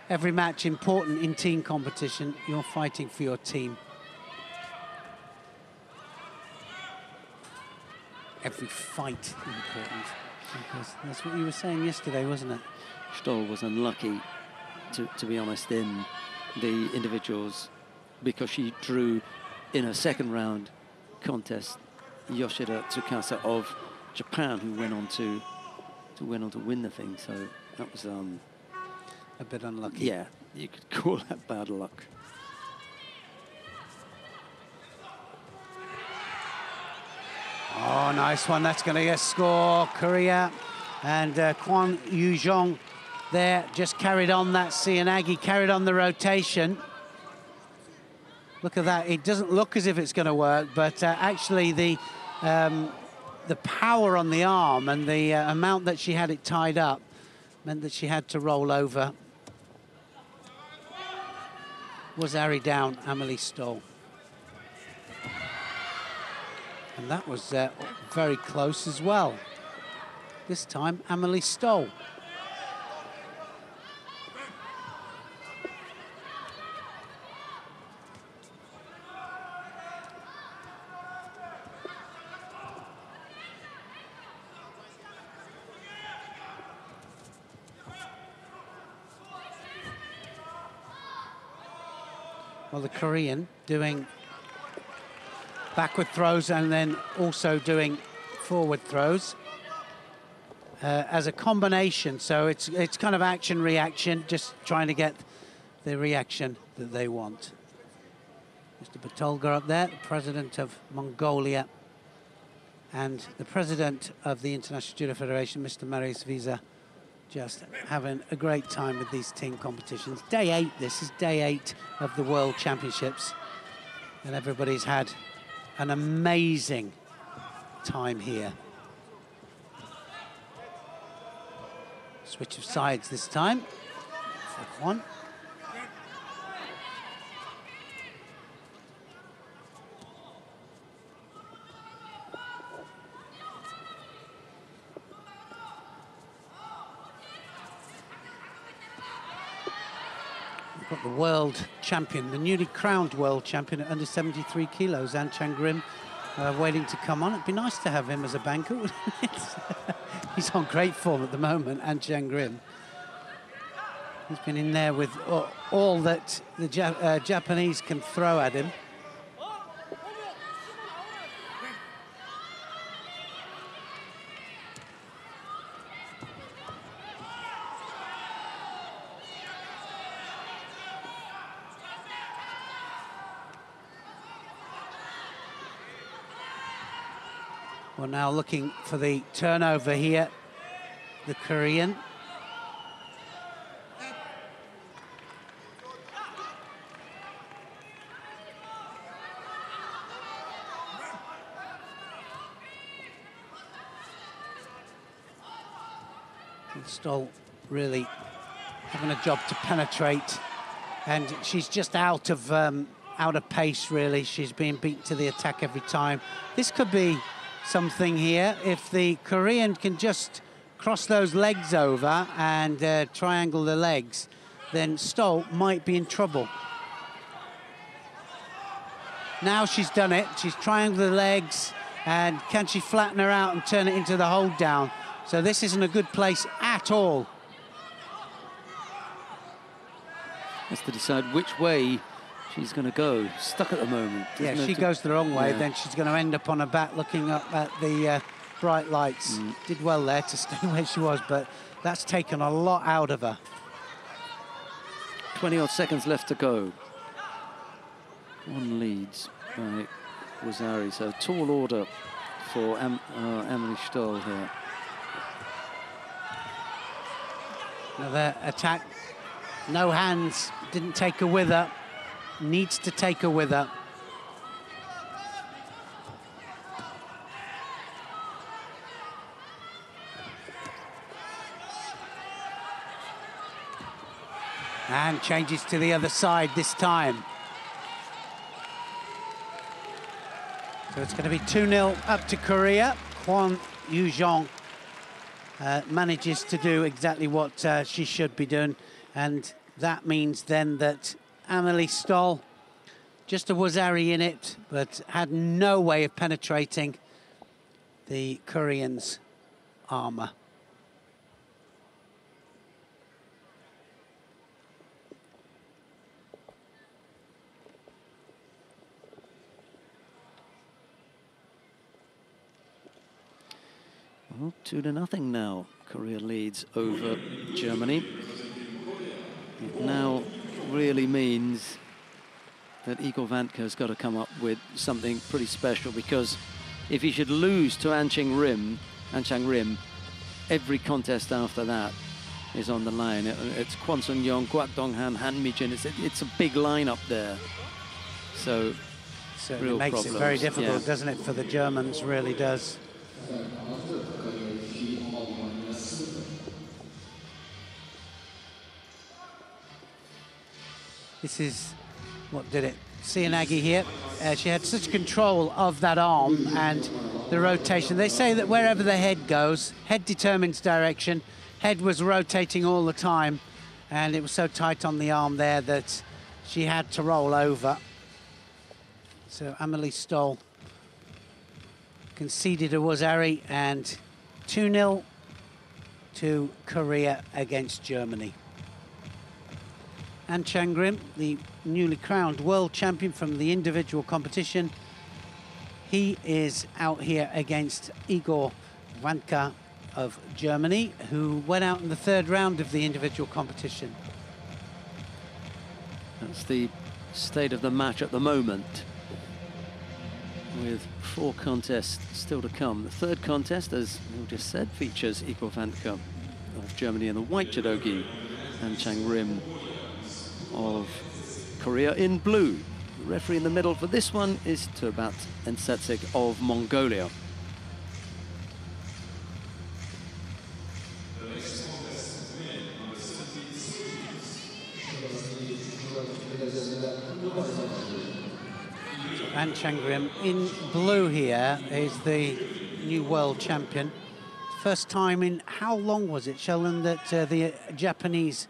Every match important in team competition. You're fighting for your team. Every fight important, because that's what you were saying yesterday, wasn't it? Stoll was unlucky, to be honest, in the individuals, because she drew in a second round contest Yoshida Tsukasa of Japan, who went on to win the thing. So that was a bit unlucky. Yeah, you could call that bad luck. Oh, nice one. That's going to get a score. Korea and Kwon Yu-jung there just carried on that. Seoinage carried on the rotation. Look at that. It doesn't look as if it's going to work, but actually the power on the arm and the amount that she had it tied up meant that she had to roll over. Was Ari down, Amelie Stoll. And that was very close as well. This time, Amelie Stoll. Well, the Korean doing backward throws and then also doing forward throws as a combination. So it's kind of action-reaction, just trying to get the reaction that they want. Mr. Batolga up there, the president of Mongolia, and the president of the International Judo Federation, Mr. Marius Visa, just having a great time with these team competitions. Day 8, this is day 8 of the World Championships, and everybody's had an amazing time here. Switch of sides this time. Flip one. We've got the world champion, the newly crowned world champion at under 73 kilos, An Chang-grim, waiting to come on. It'd be nice to have him as a banker, wouldn't it? He's on great form at the moment, An Chang-grim. He's been in there with all that the Japanese can throw at him. Well, now looking for the turnover here, the Korean. Stoll really having a job to penetrate, and she's just out of pace, really. She's being beaten to the attack every time. This could be something here if the Korean can just cross those legs over and triangle the legs, then Stoll might be in trouble. Now she's done it. She's triangled the legs, and can she flatten her out and turn it into the hold down? So this isn't a good place at all. Has to decide which way she's going to go. Stuck at the moment. Yeah, if she goes the wrong way, then she's going to end up on her back looking up at the bright lights. Did well there to stay where she was, but that's taken a lot out of her. 20-odd seconds left to go. One leads by Wazari, so tall order for Amelie Stoll here. Another attack. No hands, didn't take her with her. Needs to take her with her. And changes to the other side this time. So it's going to be 2-0 up to Korea. Kwon Yoo-jong manages to do exactly what she should be doing. And that means then that Amelie Stoll, just a Wazari in it, but had no way of penetrating the Koreans' armour. Well, 2-0 now. Korea leads over Germany. It now really means that Igor Vanka's got to come up with something pretty special, because if he should lose to An Chang Rim, every contest after that is on the line. It's Kwon Sung-yong, Kwak Dong-han, Han Mi-jin. It's a big lineup there. So certainly makes it very difficult, doesn't it, for the Germans? Really does. This is what did it. Seoinage here, she had such control of that arm and the rotation. They say that wherever the head goes, head determines direction. Head was rotating all the time, and it was so tight on the arm there that she had to roll over. So Amelie Stoll conceded a Wazari, and 2-0 to Korea against Germany. An Chang Rim, the newly crowned world champion from the individual competition, he is out here against Igor Vanka of Germany, who went out in the third round of the individual competition. That's the state of the match at the moment, with 4 contests still to come. The third contest, as Neil just said, features Igor Vanka of Germany in the white judogi, and Chang Rim of Korea in blue. The referee in the middle for this one is Turbat Ensetsik of Mongolia. An Chang Rim in blue here is the new world champion. First time in how long was it, Sheldon, that the Japanese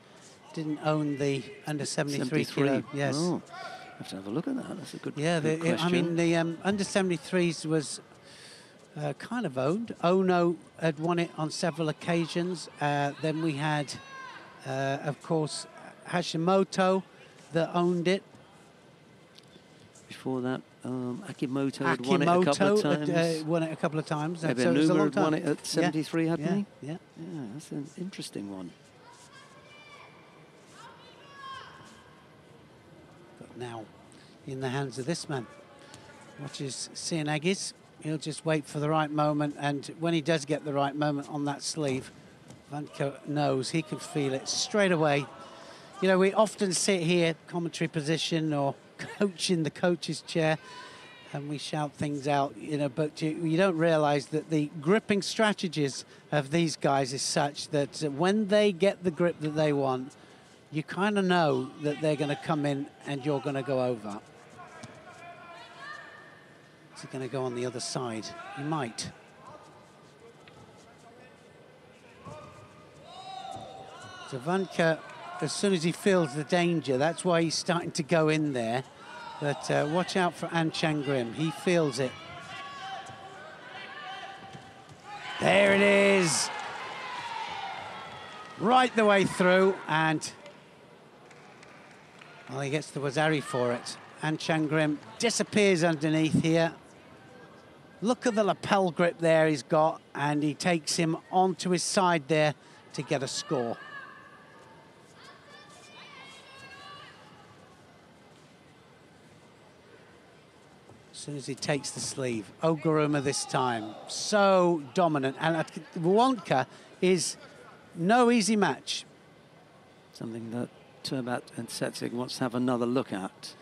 didn't own the under 73 kilo? Yes. Oh, I have to have a look at that. That's a good, yeah, good question. I mean, the under 73s was kind of owned. Ono had won it on several occasions. Then we had, of course, Hashimoto that owned it. Before that, Akimoto had won it a couple of times. Won it a couple of times. So it was a long time. Won it at 73, hadn't he? Yeah. Yeah, that's an interesting one. But now, in the hands of this man. Watches Seoinage's. He'll just wait for the right moment, and when he does get the right moment on that sleeve, Vanka knows he can feel it straight away. You know, we often sit here, commentary position or coach in the coach's chair, and we shout things out, you know, but you don't realize that the gripping strategies of these guys is such that when they get the grip that they want, you kind of know that they're going to come in and you're going to go over. Is he going to go on the other side? He might. So Vanka, as soon as he feels the danger, that's why he's starting to go in there. But watch out for An Chang-Grim. He feels it. There it is. Right the way through, and well, he gets the Wazari for it. An Chang-Grim disappears underneath here. Look at the lapel grip there he's got, and he takes him onto his side there to get a score. As soon as he takes the sleeve, Oguruma this time, so dominant. And Wonka is no easy match. Something that Turbat and Setsig wants to have another look at.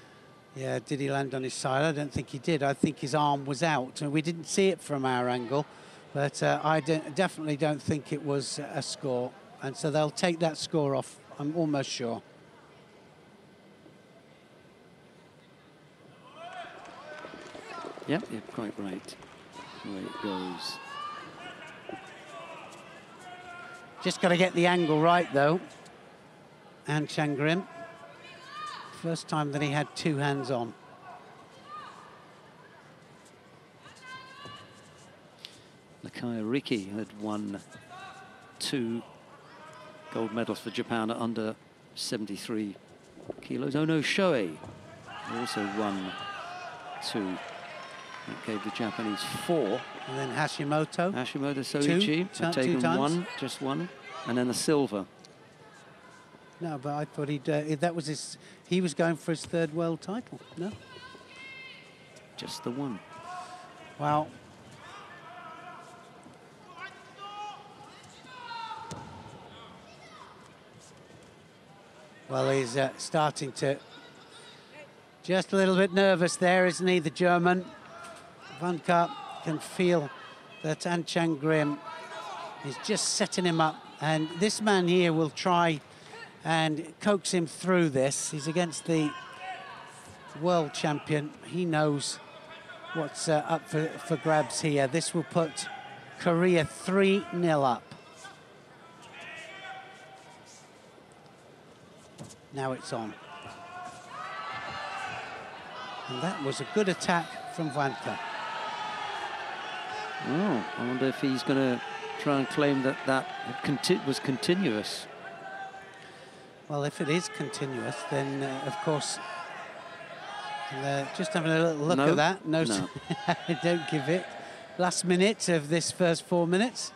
Yeah, did he land on his side? I don't think he did. I think his arm was out, and we didn't see it from our angle. But I definitely don't think it was a score. And so they'll take that score off, I'm almost sure. Yep, you're quite right. The way it goes. Just got to get the angle right, though. An Chang-Grim. First time that he had two hands on. Nakaya Riki had won 2 gold medals for Japan at under 73 kilos. Ono Shoei also won 2. That gave the Japanese 4. And then Hashimoto. Hashimoto Soichi had taken 1, just 1, and then a silver. No, but I thought that was his. He was going for his 3rd world title. No, just the 1. Wow. Well, he's starting to just a little bit nervous there, isn't he, the German? Vanka can feel that An Chang-Grim is just setting him up, and this man here will try and coax him through this. He's against the world champion. He knows what's up for grabs here. This will put Korea 3-0 up. Now it's on. And that was a good attack from Vanka. Oh, I wonder if he's going to try and claim that was continuous. Well, if it is continuous, then of course, just having a little look at that. No. Don't give it. Last minute of this first 4 minutes.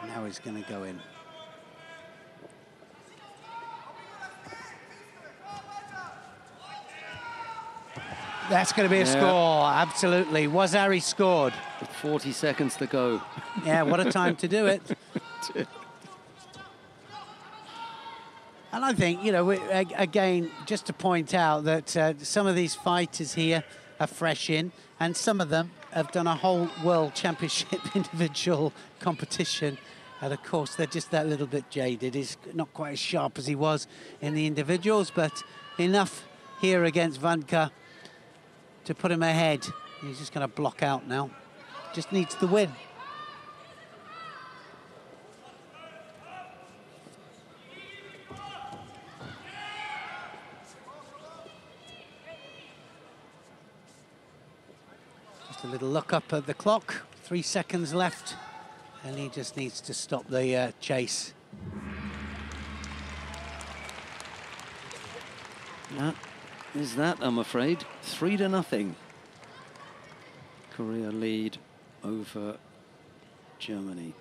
Now he's going to go in. That's going to be a score, absolutely. Wazari scored. With 40 seconds to go. Yeah, what a time to do it. And I think, you know, again, just to point out that some of these fighters here are fresh in, and some of them have done a whole World Championship individual competition. And of course, they're just that little bit jaded. He's not quite as sharp as he was in the individuals, but enough here against Vanka to put him ahead. He's just going to block out now. Just needs the win. Just a little look up at the clock. 3 seconds left. And he just needs to stop the chase. That is that, I'm afraid. 3-0. Korea lead over Germany.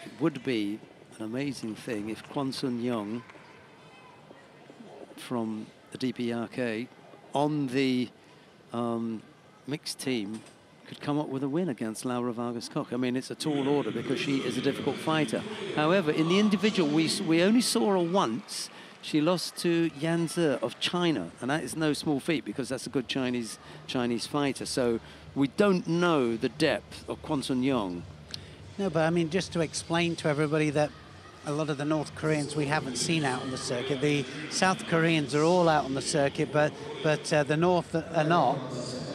It would be an amazing thing if Kwon Sun-young from the DPRK on the mixed team could come up with a win against Laura Vargas Koch. I mean, it's a tall order because she is a difficult fighter. However, in the individual, we only saw her once. She lost to Yan Zi of China, and that is no small feat because that's a good Chinese fighter. So we don't know the depth of Kwon Sun-young. No, but I mean, just to explain to everybody that a lot of the North Koreans we haven't seen out on the circuit. The South Koreans are all out on the circuit, but the North are not.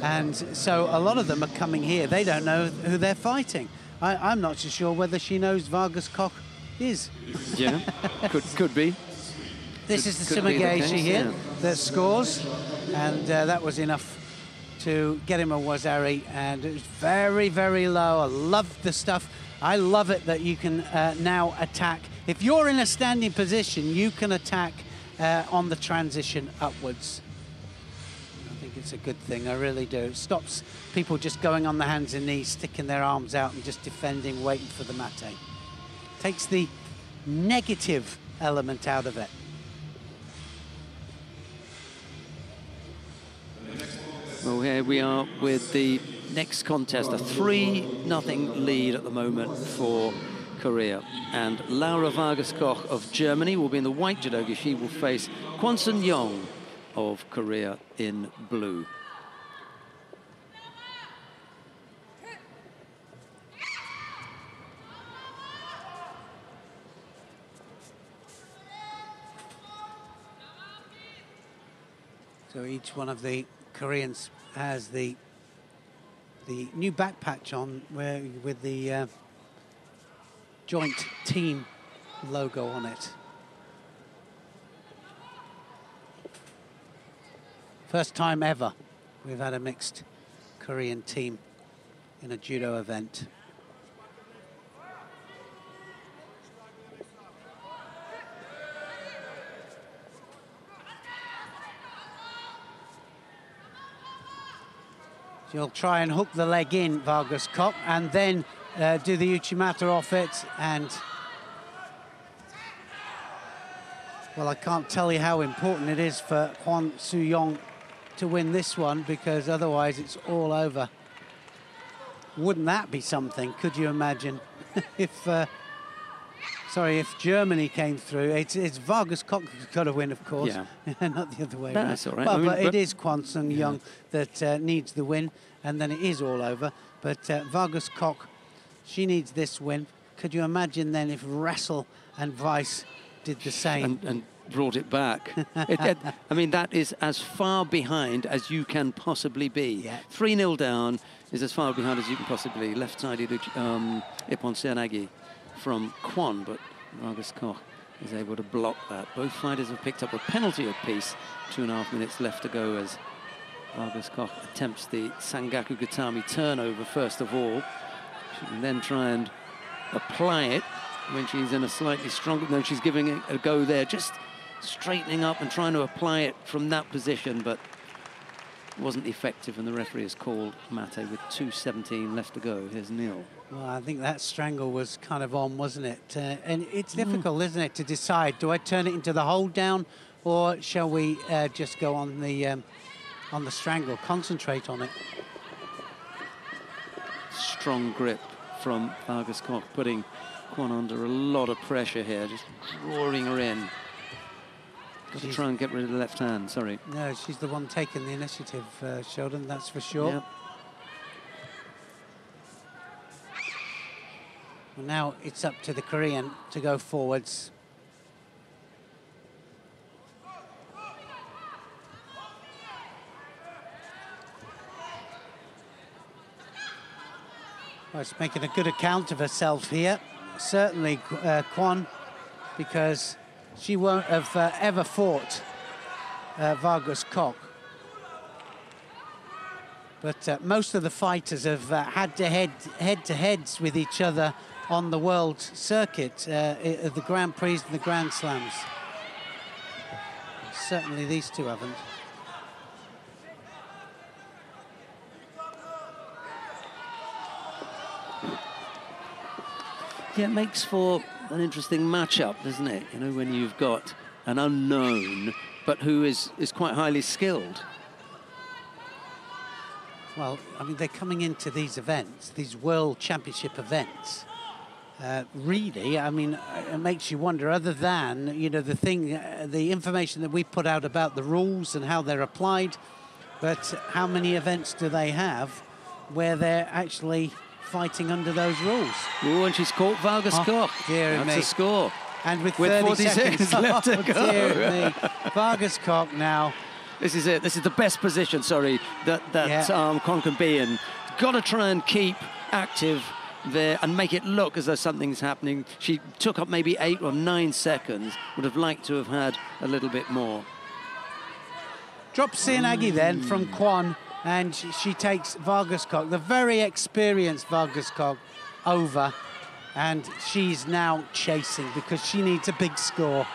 And so a lot of them are coming here. They don't know who they're fighting. I'm not so sure whether she knows Vargas Koch is. Yeah, could be. This is the Sumigaeshi here that scores, and that was enough to get him a Wazari, and it was very, very low. I love the stuff. I love it that you can now attack. If you're in a standing position, you can attack on the transition upwards. I think it's a good thing, I really do. It stops people just going on the hands and knees, sticking their arms out and just defending, waiting for the mate. Takes the negative element out of it. Well, here we are with the next contest, a 3-0 lead at the moment for Korea. And Laura Vargas Koch of Germany will be in the white judogi. She will face Kwon Sun-young of Korea in blue. So each one of the Koreans has the new back patch on with the joint team logo on it. First time ever we've had a mixed Korean team in a judo event. She'll try and hook the leg in, Vargas Koch, and then do the Uchimata off it. And, well, I can't tell you how important it is for Kwon Sun-young to win this one, because otherwise it's all over. Wouldn't that be something? Could you imagine if Germany came through? It's Vargas Koch who's got to win, of course, not the other way around. That's all right. But it is Kwon Sun-young that needs the win, and then it is all over. But Vargas Koch, she needs this win. Could you imagine then if Wrestle and Weiss did the same? And brought it back. I mean, that is as far behind as you can possibly be. 3-0 down is as far behind as you can possibly be. Left-sided Ippon Seoinagi from Kwon, but Vargas Koch is able to block that. Both fighters have picked up a penalty apiece. 2.5 minutes left to go as Vargas Koch attempts the Sangaku Gatami turnover first of all. She can then try and apply it when she's in a slightly stronger... No, she's giving it a go there, just straightening up and trying to apply it from that position, but wasn't effective, and the referee has called mate with 2:17 left to go. Here's Neil. Well, I think that strangle was kind of on, wasn't it? And it's difficult, isn't it, to decide, do I turn it into the hold down, or shall we just go on the strangle, concentrate on it? Strong grip from Vargas Koch, putting Kwon under a lot of pressure here, just drawing her in. Got to try and get rid of the left hand, sorry. No, she's the one taking the initiative, Sheldon, that's for sure. Yep. Well, now it's up to the Korean to go forwards. Well, she's making a good account of herself here. Certainly Kwon, because she won't have ever fought Vargas Koch. But most of the fighters have had head-to-heads with each other on the world circuit, the Grand Prix and the Grand Slams. Certainly these two haven't. Yeah, it makes for an interesting matchup, doesn't it? You know, when you've got an unknown, but who is quite highly skilled. well, I mean, they're coming into these events, these World Championship events. Really, I mean, it makes you wonder, other than, you know, the information that we put out about the rules and how they're applied, but how many events do they have where they're actually fighting under those rules? Oh, and she's caught Vargas Koch. Dear That's me. a score. And with 40 30 seconds left to oh, go. Dear me. Vargas Koch now. This is it. This is the best position, that Kwon can be in. Got to try and keep active there and make it look as though something's happening. She took up maybe 8 or 9 seconds. Would have liked to have had a little bit more. Drops Seoinage then from Kwon, and she takes Vargas Koch, the very experienced Vargas Koch, over, and she's now chasing because she needs a big score.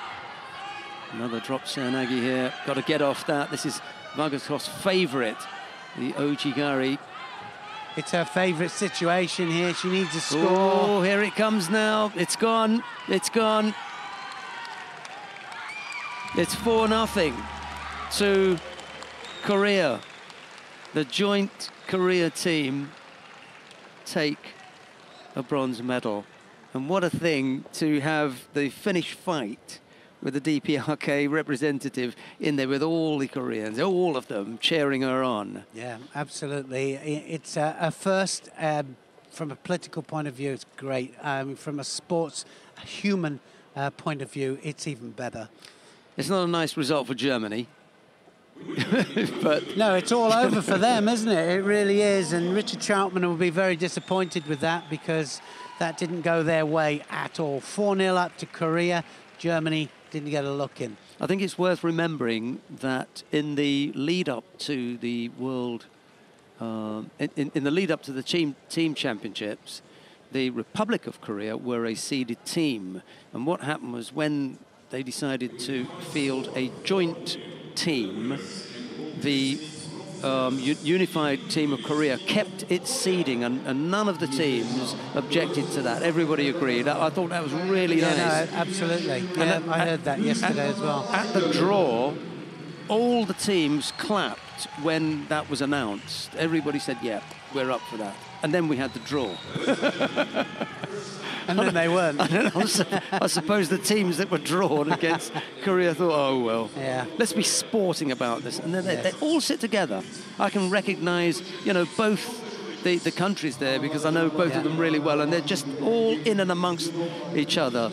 Another drop Seoinage here. Got to get off that. This is Vargas Koch's favourite, the Ojigari. It's her favourite situation here. She needs a score. Oh, here it comes now. It's gone. It's gone. It's 4-0 to Korea. The joint Korea team take a bronze medal. And what a thing to have the Finnish fight with the DPRK representative in there with all the Koreans, all of them cheering her on. Yeah, absolutely. It's a first, from a political point of view, it's great. From a sports, a human point of view, it's even better. It's not a nice result for Germany. But no, it's all over for them, isn't it? It really is. And Richard Troutman will be very disappointed with that because that didn't go their way at all. 4-0 up to Korea. Germany didn't get a look in. I think it's worth remembering that in the lead up to the world, in the lead up to the team championships, the Republic of Korea were a seeded team. And what happened was when they decided to field a joint team, the unified team of Korea kept its seeding, and none of the teams objected to that. Everybody agreed. I thought that was really nice. No, absolutely. Yeah, I heard that yesterday as well. At the draw, all the teams clapped when that was announced. Everybody said, yeah, we're up for that. And then we had the draw. And then they weren't. I suppose the teams that were drawn against Korea thought, oh, well, yeah, let's be sporting about this. And then they all sit together. I can recognise, you know, both the countries there because I know both of them really well, and they're just all in and amongst each other.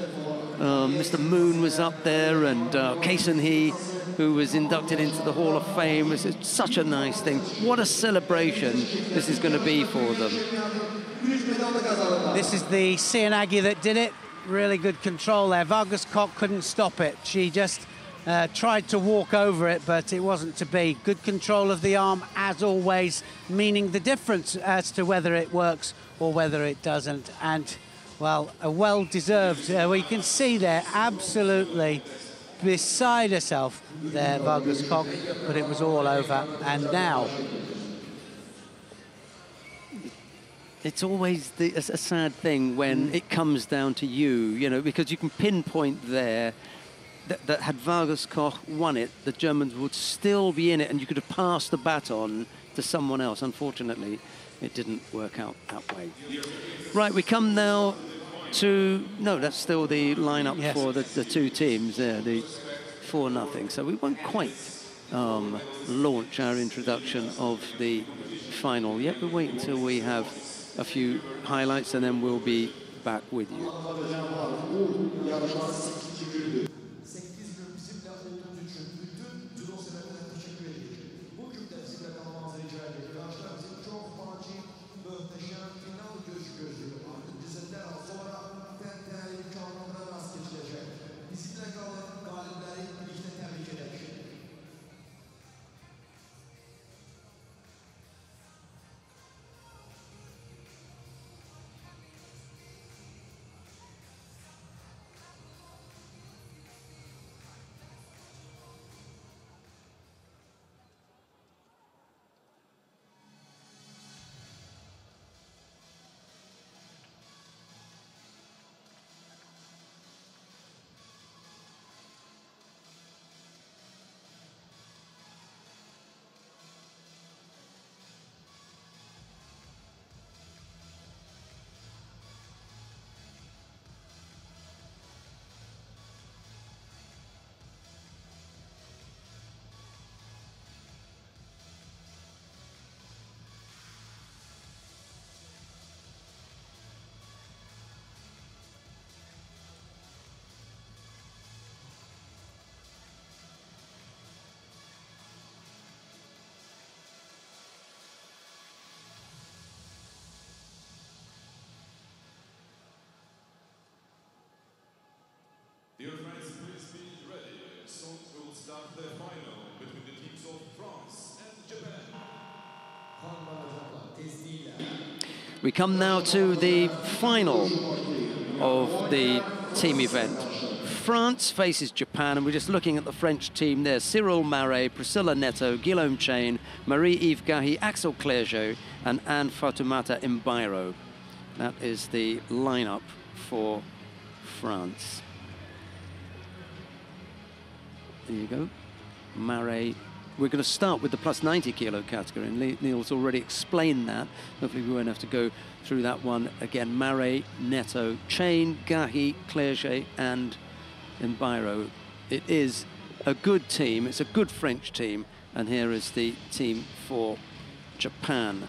Mr. Moon was up there, and Kason Hee, who was inducted into the Hall of Fame. This is such a nice thing. What a celebration this is going to be for them. This is the Seoinage that did it. Really good control there. Vargas Koch couldn't stop it. She just tried to walk over it, but it wasn't to be. Good control of the arm, as always, meaning the difference as to whether it works or whether it doesn't. And, well, a well-deserved, we can see there, absolutely beside herself there, Vargas Koch, but it was all over. And now... It's always a sad thing when it comes down to you know, because you can pinpoint there that had Vargas Koch won it, the Germans would still be in it, and you could have passed the baton to someone else. Unfortunately, it didn't work out that way. Right, we come now to... No, that's still the lineup for the two teams there, the 4-0. So we won't quite launch our introduction of the final yet. We'll wait until we have a few highlights, and then we'll be back with you. We come now to the final of the team event. France faces Japan, and we're just looking at the French team there. Cyril Marais, Priscilla Neto, Guillaume Chain, Marie-Yves Gahy, Axel Clergeau, and Anne Fatoumata Mbairo. That is the lineup for France. There you go. Marais. We're going to start with the plus 90 kilo category, and Neil's already explained that. Hopefully we won't have to go through that one again. Marais, Neto, Chain, Gahy, Clergeau, and Mbairo. It is a good team. It's a good French team. And here is the team for Japan.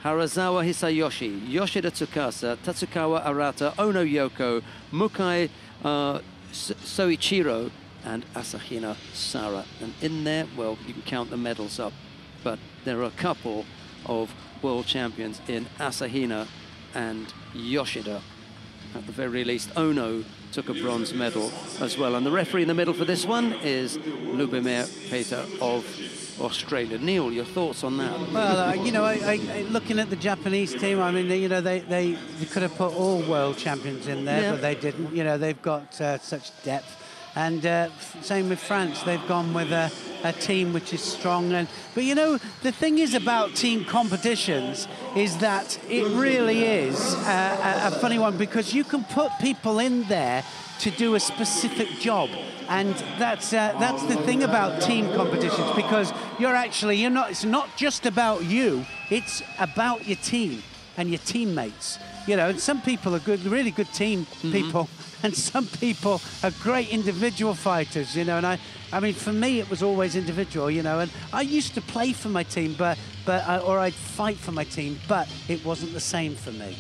Harazawa Hisayoshi, Yoshida Tsukasa, Tatsukawa Arata, Ono Yoko, Mukai Soichiro, and Asahina Sara. And in there, well, you can count the medals up, but there are a couple of world champions in Asahina and Yoshida. At the very least, Ono took a bronze medal as well. And the referee in the middle for this one is Lubomir Peter of Australia. Neil, your thoughts on that? Well, you know, looking at the Japanese team, I mean, you know, they could have put all world champions in there, but they didn't. You know, they've got such depth. And same with France, they've gone with a team which is strong. But you know, the thing is about team competitions is that it really is a funny one, because you can put people in there to do a specific job, and that's the thing about team competitions, because it's not just about you, it's about your team and your teammates. You know, and some people are good, really good team people, and some people are great individual fighters, you know. And I mean, for me, it was always individual, you know. And I used to play for my team, or I'd fight for my team, but it wasn't the same for me.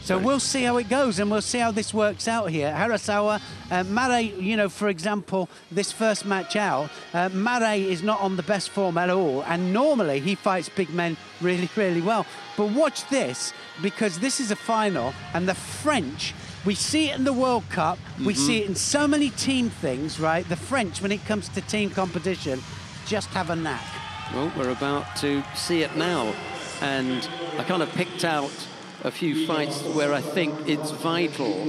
So we'll see how it goes, and we'll see how this works out here. Harasawa, Marais, you know, for example, this first match out, Marais is not on the best form at all, and normally he fights big men really, really well. But watch this, because this is a final, and the French, we see it in the World Cup, we see it in so many team things, right? The French, when it comes to team competition, just have a knack. Well, we're about to see it now, and I kind of picked out a few fights where I think it's vital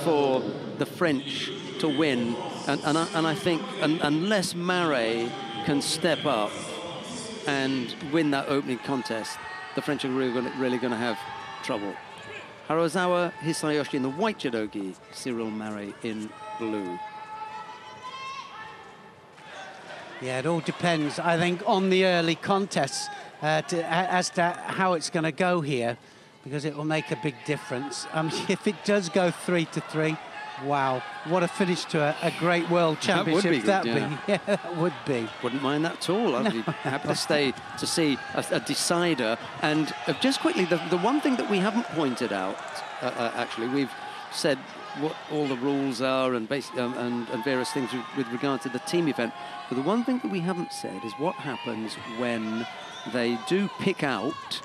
for the French to win, and I think unless Marais can step up and win that opening contest, the French are really going to have trouble. Harazawa Hisayoshi in the white judogi, Cyril Marais in blue. Yeah, it all depends, I think, on the early contests as to how it's going to go here, because it will make a big difference. If it does go 3-3, wow, what a finish to a great world championship that would be. Yeah, that would be. Wouldn't mind that at all. I'd be happy to stay to see a decider. And just quickly, the one thing that we haven't pointed out, actually, we've said what all the rules are and various things with regard to the team event. But the one thing that we haven't said is what happens when they do pick out,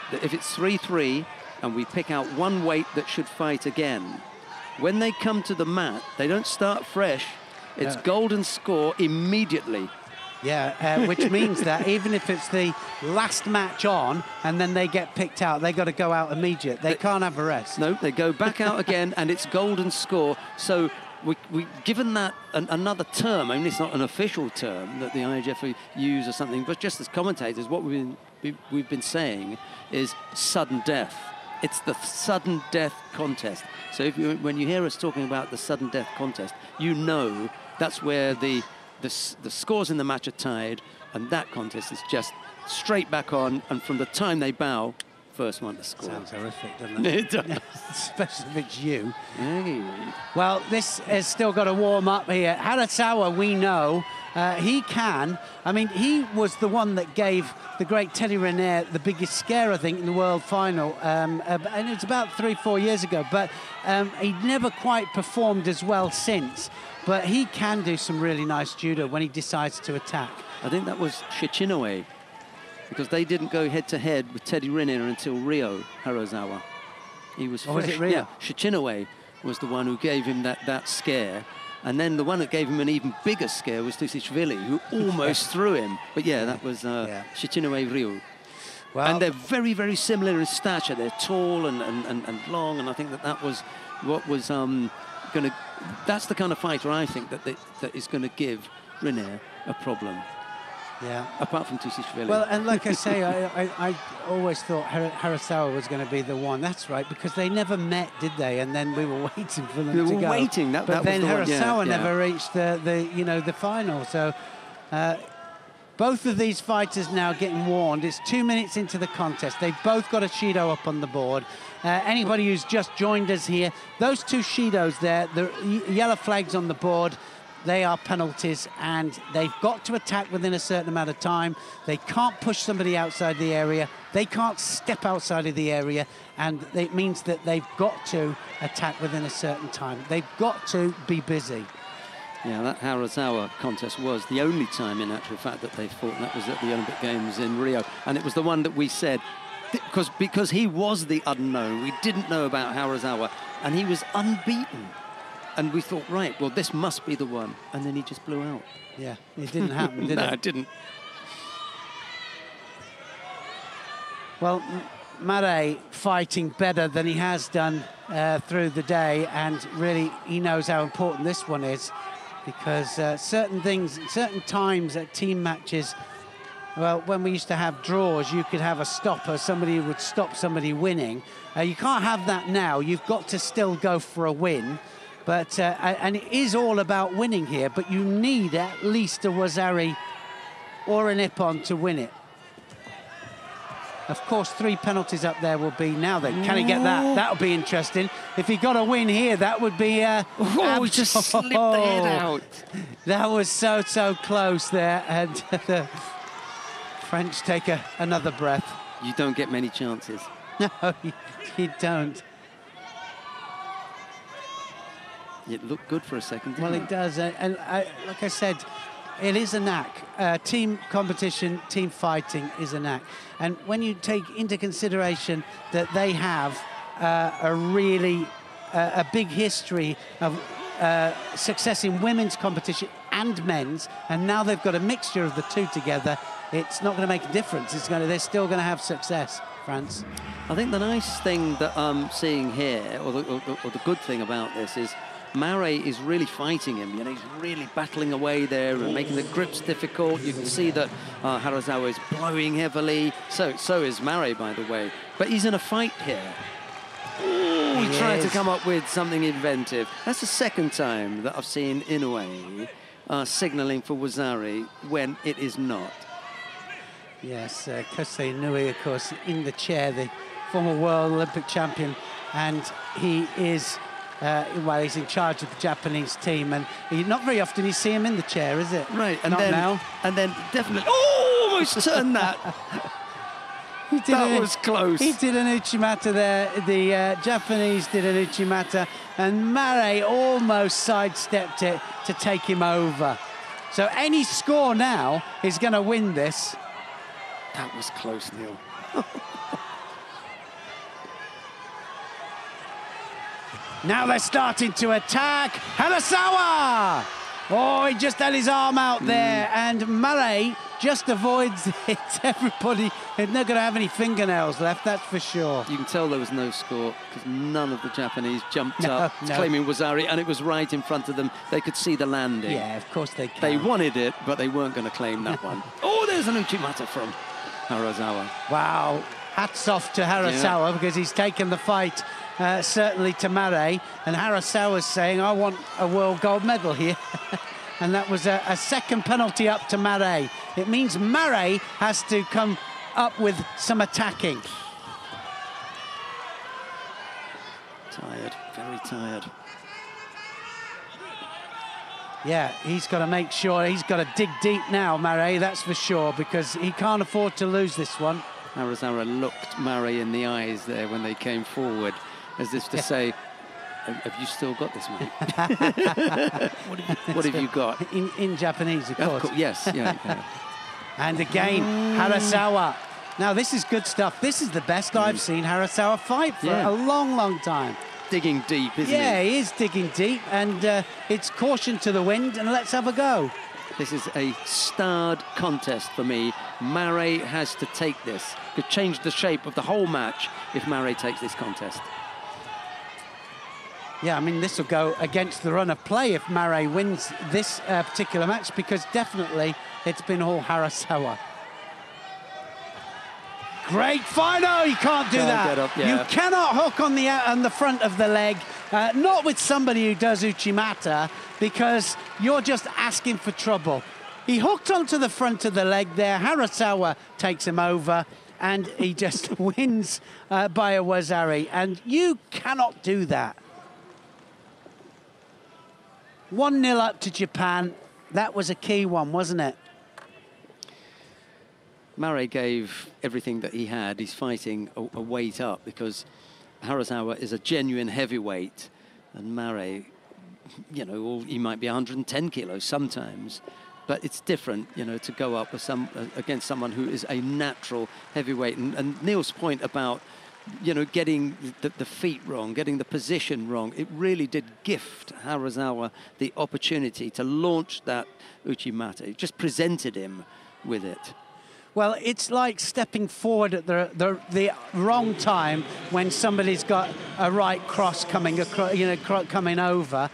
if it's 3-3 and we pick out one weight that should fight again, when they come to the mat, they don't start fresh. It's golden score immediately. Yeah, which means that even if it's the last match on and then they get picked out, they got to go out immediate. They can't have a rest. No, they go back out again, and it's golden score. So we've given that another term. I mean, it's not an official term that the IHF use or something, but just as commentators, what we've been saying is sudden death. It's the sudden death contest. So when you hear us talking about the sudden death contest, you know that's where the scores in the match are tied, and that contest is just straight back on, and from the time they bow, first one to score. Sounds horrific, doesn't it? It does. Especially if it's you. Hey. Well, this has still got to warm up here. Harasawa, we know, he can. I mean, he was the one that gave the great Teddy Riner the biggest scare, I think, in the world final. And it's about 3-4 years ago. But he never quite performed as well since. But he can do some really nice judo when he decides to attack. I think that was Shichinoe, because they didn't go head-to-head with Teddy Riner until Rio, Harazawa. He was fresh. Was it Rio? Yeah, Shichinoe was the one who gave him that scare. And then the one that gave him an even bigger scare was Tusishvili, who almost threw him. But yeah, that was Shichinoe Rio. Well, and they're very, very similar in stature. They're tall and long, and I think that was what was going to... That's the kind of fighter, I think, that is going to give Renier a problem. Yeah. Apart from Tushishvili. Well, and like I say, I always thought Harasawa was going to be the one. That's right, because they never met, did they? And then we were waiting for them to go. We were waiting. But that then was the Harasawa one. never reached the final. So both of these fighters now getting warned. It's 2 minutes into the contest. They've both got a Shido up on the board. Anybody who's just joined us here, those two Shidos there, the yellow flags on the board, they are penalties, and they've got to attack within a certain amount of time. They can't push somebody outside the area. They can't step outside of the area, and it means that they've got to attack within a certain time. They've got to be busy. Yeah, that Harasawa contest was the only time, in actual fact, that they fought, and that was at the Olympic Games in Rio. And it was the one that we said, because he was the unknown. We didn't know about Harasawa, and he was unbeaten. And we thought, right, well, this must be the one. And then he just blew out. Yeah, it didn't happen, did it? No, it didn't. Well, Mare fighting better than he has done through the day, and really he knows how important this one is, because certain things, certain times at team matches, well, when we used to have draws, you could have a stopper, somebody would stop somebody winning. You can't have that now. You've got to still go for a win. But, and it is all about winning here, but you need at least a Wazari or an Ippon to win it. Of course, 3 penalties up there will be now then. Can he get that? That'll be interesting. If he got a win here, that would be... he just slipped the head out. That was so close there. And the French take another breath. You don't get many chances. No, you don't. It looked good for a second, Well, it does. And like I said, it is a knack. Team competition, team fighting is a knack. And when you take into consideration that they have a big history of success in women's competition and men's, and now they've got a mixture of the two together, it's not going to make a difference. They're still going to have success, France. I think the nice thing that I'm seeing here, or the good thing about this, is Mare is really fighting him. You know, he's really battling away there and making the grips difficult. You can see that Harasawa is blowing heavily. So is Mare, by the way. But he's in a fight here. Ooh, he tried to come up with something inventive. That's the second time that I've seen Inoue signalling for Wazari when it is not. Yes, Kosei Inouye, of course, in the chair, the former world Olympic champion, and he is... well, he's in charge of the Japanese team, and not very often you see him in the chair, is it? Right, and not then now. And then definitely, oh, almost turned that. That was close. He did an Uchimata there. The Japanese did an Uchimata, and Mare almost sidestepped it to take him over. So any score now is going to win this. That was close, Neil. Now they're starting to attack. Harasawa! Oh, he just had his arm out there, and Mare just avoids it. Everybody, they're not going to have any fingernails left, that's for sure. You can tell there was no score because none of the Japanese jumped up claiming Wazari, and it was right in front of them. They could see the landing. Yeah, of course they can. They wanted it, but they weren't going to claim that one. Oh, there's an Uchimata from Harasawa. Wow, hats off to Harasawa because he's taken the fight. Certainly to Mare, and Harasawa's saying, I want a world gold medal here. And that was a second penalty up to Mare. It means Mare has to come up with some attacking. Tired, very tired. Yeah, he's got to make sure, he's got to dig deep now, Mare, that's for sure, because he can't afford to lose this one. Harasawa looked Mare in the eyes there when they came forward, as if to say, have you still got this, mate? what have you got? In Japanese, of course. Yes, yeah. And again, Harasawa. Now, this is good stuff. This is the best I've seen Harasawa fight for a long, long time. Digging deep, isn't he? Yeah, he is digging deep, and it's caution to the wind, and let's have a go. This is a starred contest for me. Mare has to take this. Could change the shape of the whole match if Mare takes this contest. Yeah, I mean, this will go against the run of play if Mare wins this particular match, because definitely it's been all Harasawa. Great final, you can't do that. Get up, yeah. You cannot hook on the front of the leg, not with somebody who does Uchimata, because you're just asking for trouble. He hooked onto the front of the leg there. Harasawa takes him over, and he just wins by a wazari, and you cannot do that. 1-0 up to Japan. That was a key one, wasn't it? Mare gave everything that he had. He's fighting a weight up because Harasawa is a genuine heavyweight, and Mare, you know, he might be 110 kilos sometimes, but it's different, you know, to go up with against someone who is a natural heavyweight. And Neil's point about, you know, getting the feet wrong, getting the position wrong, it really did gift Harasawa the opportunity to launch that Uchimata. It just presented him with it. Well, it's like stepping forward at the wrong time when somebody's got a right cross coming across, you know, coming over.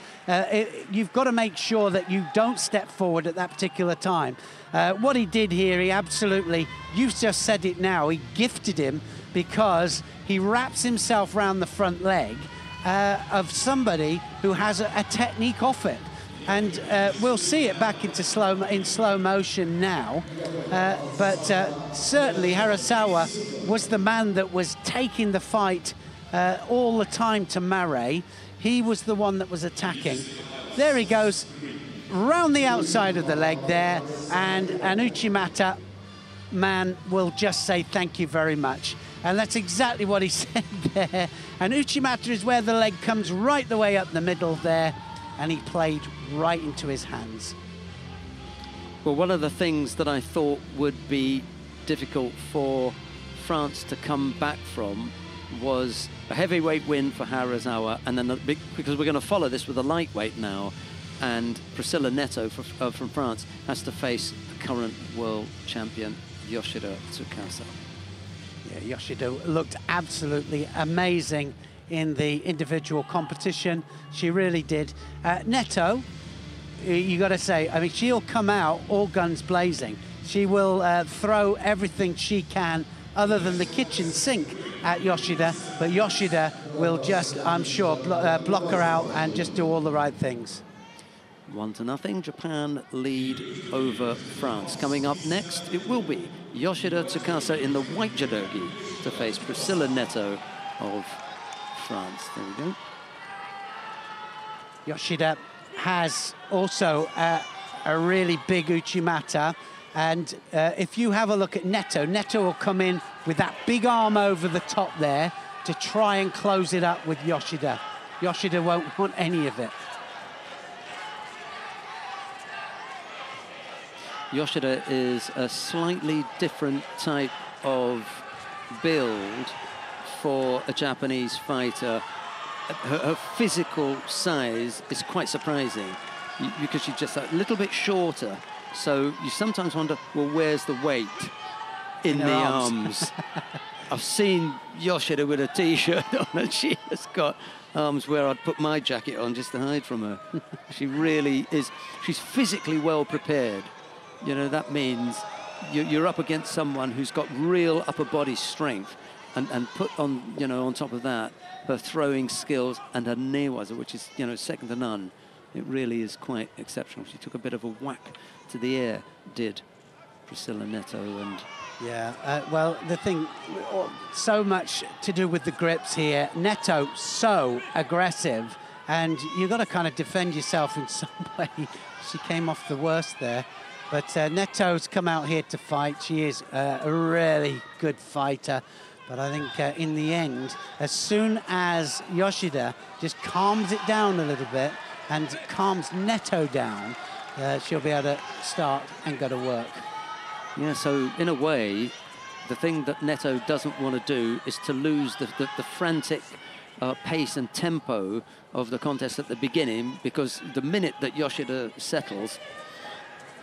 You've got to make sure that you don't step forward at that particular time. What he did here, he absolutely, you've just said it now, he gifted him, because he wraps himself round the front leg of somebody who has a technique off it. And we'll see it back in slow motion now. But certainly Harasawa was the man that was taking the fight all the time to Mare. He was the one that was attacking. There he goes, round the outside of the leg there, and an Uchimata man will just say thank you very much. And that's exactly what he said there. And Uchimata is where the leg comes right the way up the middle there, and he played right into his hands. Well, one of the things that I thought would be difficult for France to come back from was a heavyweight win for Harasawa, and then because we're going to follow this with a lightweight now, and Priscilla Neto from France has to face the current world champion Yoshida Tsukasa. Yeah, Yoshida looked absolutely amazing in the individual competition. She really did. Neto, you got to say, I mean, she'll come out all guns blazing. She will throw everything she can other than the kitchen sink at Yoshida, but Yoshida will just, I'm sure, block her out and just do all the right things. 1-0, Japan lead over France. Coming up next, it will be Yoshida Tsukasa in the white judogi to face Priscilla Neto of France. There we go. Yoshida has also a really big Uchimata, and if you have a look at Neto, Neto will come in with that big arm over the top there to try and close it up with Yoshida. Yoshida won't want any of it. Yoshida is a slightly different type of build for a Japanese fighter. Her physical size is quite surprising because she's just a little bit shorter. So you sometimes wonder, well, where's the weight in the arms? I've seen Yoshida with a T-shirt on, and she has got arms where I'd put my jacket on just to hide from her. She really is. She's physically well prepared. You know, that means you're up against someone who's got real upper body strength, and put on, you know, on top of that, her throwing skills and her newaza, which is, you know, second to none. It really is quite exceptional. She took a bit of a whack to the air, did Priscilla Neto. And yeah, well, the thing, so much to do with the grips here. Neto, so aggressive, and you've got to kind of defend yourself in some way. She came off the worst there. But Neto's come out here to fight. She is a really good fighter. But I think in the end, as soon as Yoshida just calms it down a little bit and calms Neto down, she'll be able to start and go to work. Yeah, so in a way, the thing that Neto doesn't want to do is to lose the frantic pace and tempo of the contest at the beginning, because the minute that Yoshida settles,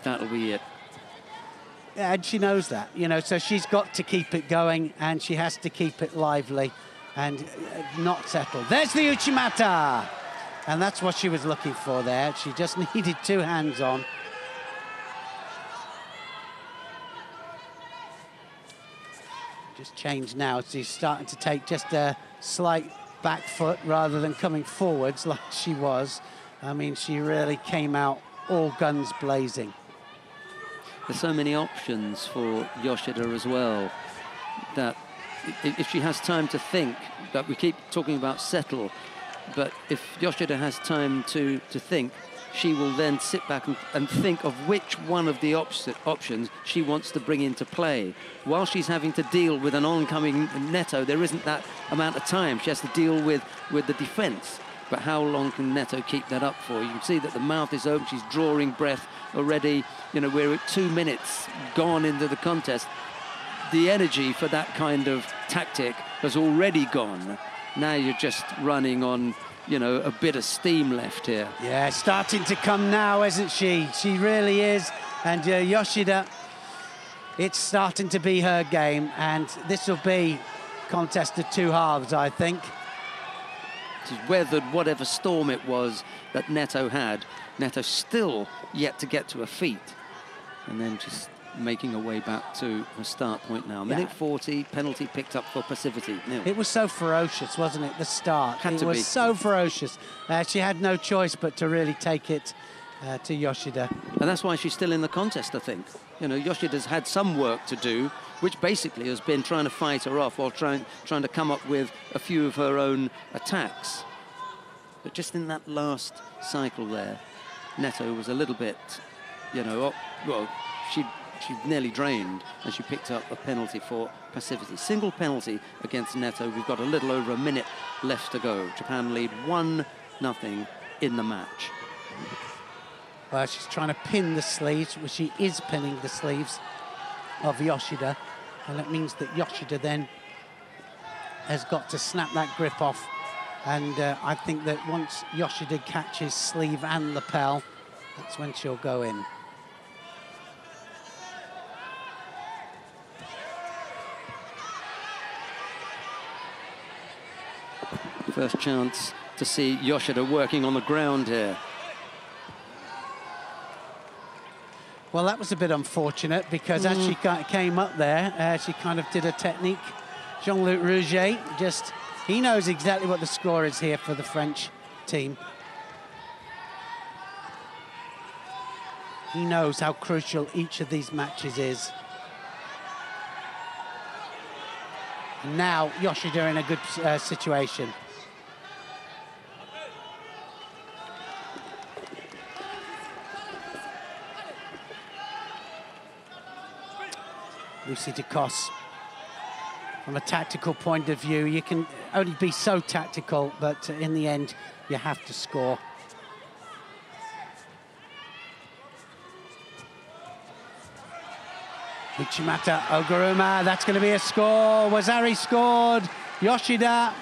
that'll be it. And she knows that, you know, so she's got to keep it going and she has to keep it lively and not settle. There's the Uchimata! And that's what she was looking for there. She just needed 2 hands on. Just changed now. She's starting to take just a slight back foot rather than coming forwards like she was. I mean, she really came out all guns blazing. There's so many options for Yoshida as well, that if she has time to think, that we keep talking about settle, but if Yoshida has time to think, she will then sit back and think of which one of the options she wants to bring into play. While she's having to deal with an oncoming Neto, there isn't that amount of time. She has to deal with the defence. But how long can Neto keep that up for? You can see that the mouth is open. She's drawing breath already. You know, we're at 2 minutes gone into the contest. The energy for that kind of tactic has already gone. Now you're just running on, you know, a bit of steam left here. Yeah, starting to come now, isn't she? She really is. And Yoshida, it's starting to be her game. And this will be contest of 2 halves, I think. She's weathered whatever storm it was that Neto had. Neto still yet to get to her feet. And then just making her way back to her start point now. Minute 40, penalty picked up for passivity. Nil. It was so ferocious, wasn't it, the start? It was so ferocious. She had no choice but to really take it to Yoshida. And that's why she's still in the contest, I think. You know, Yoshida's had some work to do, which basically has been trying to fight her off while trying to come up with a few of her own attacks. But just in that last cycle there, Neto was a little bit, you know, well, she nearly drained, and she picked up a penalty for passivity. Single penalty against Neto. We've got a little over a minute left to go. Japan lead 1-0 in the match. Well, she's trying to pin the sleeves. Well, she is pinning the sleeves of Yoshida, and that means that Yoshida then has got to snap that grip off. And I think that once Yoshida catches sleeve and lapel, that's when she'll go in. First chance to see Yoshida working on the ground here. Well, that was a bit unfortunate because as she came up there, she kind of did a technique. Jean-Luc Rouget, he knows exactly what the score is here for the French team. He knows how crucial each of these matches is. And now Yoshida in a good situation. Lucy Ducos, from a tactical point of view, you can only be so tactical, but in the end, you have to score. Uchimata, Oguruma, that's going to be a score. Wazari scored, Yoshida,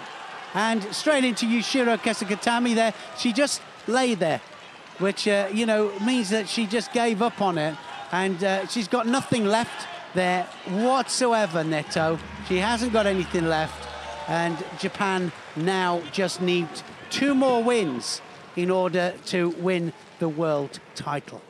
and straight into Yushiro Kesakatami there. She just lay there, which, you know, means that she just gave up on it, and she's got nothing left there whatsoever, Neto. She hasn't got anything left, and Japan now just need 2 more wins in order to win the world title.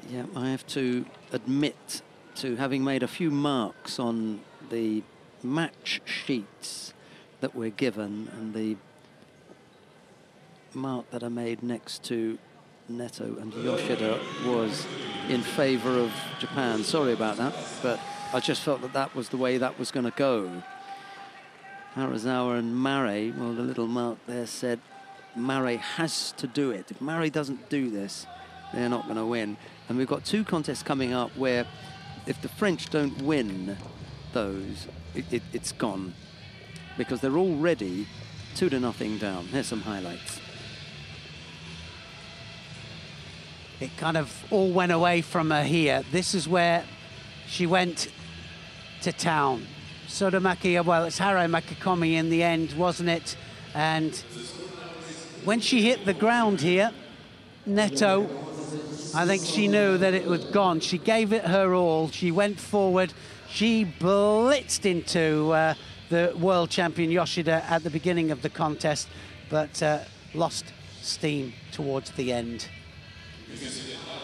Yeah, I have to admit to having made a few marks on the match sheets that we're given, and the mark that I made next to Neto and Yoshida was in favour of Japan. Sorry about that, but I just felt that that was the way that was going to go. Harazawa and Mare, well, the little mark there said Mare has to do it. If Mare doesn't do this, they're not going to win. And we've got 2 contests coming up where if the French don't win those, it's gone, because they're already 2-0 down. Here's some highlights. It kind of all went away from her here. This is where she went to town. Sodomaki, well, it's Hare Makikomi in the end, wasn't it? And when she hit the ground here, Neto, I think she knew that it was gone. She gave it her all. She went forward. She blitzed into the world champion Yoshida at the beginning of the contest, but lost steam towards the end.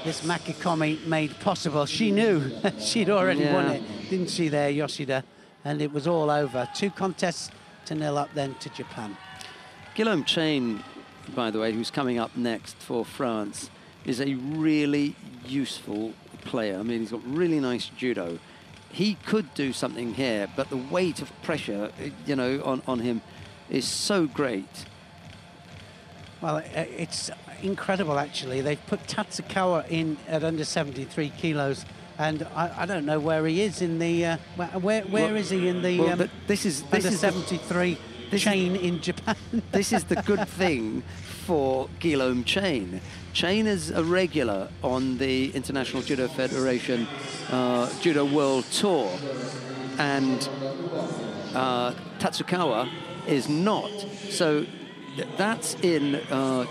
This Makikomi made possible. She knew she'd already won it, didn't she there, Yoshida? And it was all over. 2 contests to 0 up then to Japan. Guillaume Chain, by the way, who's coming up next for France, is a really useful player. I mean, he's got really nice judo. He could do something here, but the weight of pressure, you know, on him is so great. Well, it's incredible, actually. They've put Tatsukawa in at under 73 kilos, and I don't know where he is in the... where is he in the this is under 73 chain in Japan? This is the good thing for Guillaume Chain. Chain is a regular on the International Judo Federation Judo World Tour, and Tatsukawa is not. So that's in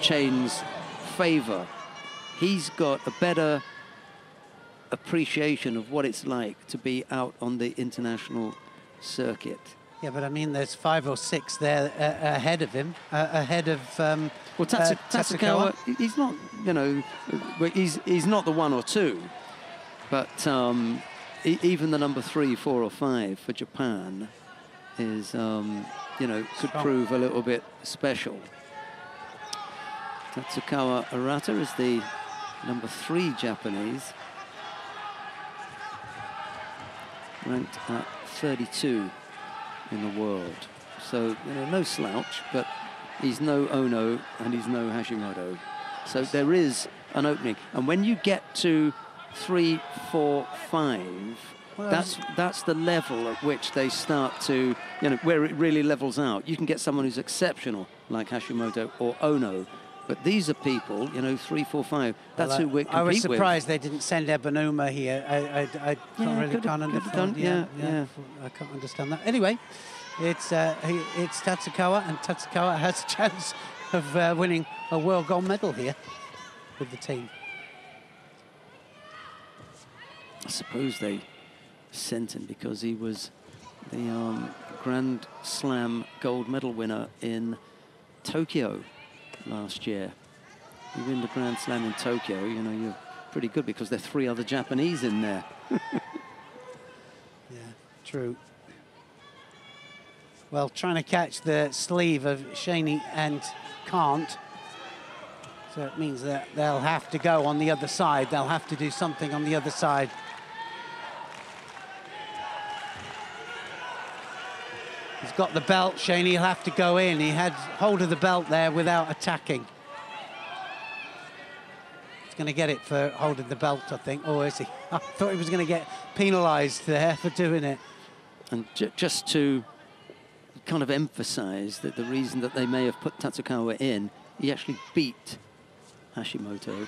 Chain's favor. He's got a better appreciation of what it's like to be out on the international circuit. Yeah, but I mean, there's 5 or 6 there ahead of him, ahead of well, Tatsukawa, he's not, you know, he's not the 1 or 2, but even the number 3, 4 or 5 for Japan is, you know, could prove a little bit special. Tatsukawa Arata is the number 3 Japanese, ranked at 32 in the world. So, you know, no slouch, but he's no Ono and he's no Hashimoto. So there is an opening. And when you get to 3, 4, 5, well, that's the level at which they start to, you know, where it really levels out. You can get someone who's exceptional, like Hashimoto or Ono, but these are people, you know, 3, 4, 5. That's who we compete with. I was surprised they didn't send Ebenuma here. I can't understand. Yeah. I can't understand that. Anyway, it's Tatsukawa, and Tatsukawa has a chance of winning a world gold medal here with the team. I suppose they sent him because he was the Grand Slam gold medal winner in Tokyo last year. You win the Grand Slam in Tokyo, you know, you're pretty good because there are 3 other Japanese in there. Yeah, true. Well, trying to catch the sleeve of Shaney and can't. So it means that they'll have to go on the other side. They'll have to do something on the other side. He's got the belt, Shaney, he'll have to go in. He had hold of the belt there without attacking. He's going to get it for holding the belt, I think. Or is he? I thought he was going to get penalised there for doing it. And just to kind of emphasise that the reason that they may have put Tatsukawa in, he actually beat Hashimoto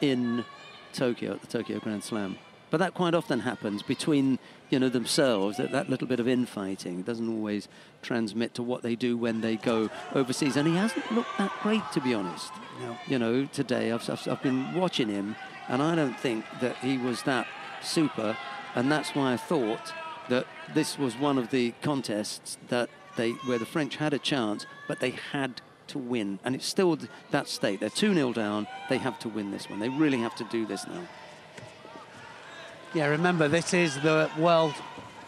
in Tokyo at the Tokyo Grand Slam. But that quite often happens between, you know, themselves, that little bit of infighting. It doesn't always transmit to what they do when they go overseas. And he hasn't looked that great, to be honest. No. You know, today I've been watching him, and I don't think that he was that super. And that's why I thought that this was one of the contests that where the French had a chance, but they had to win. And it's still that state. They're 2-0 down. They have to win this one. They really have to do this now. Yeah, remember, this is the World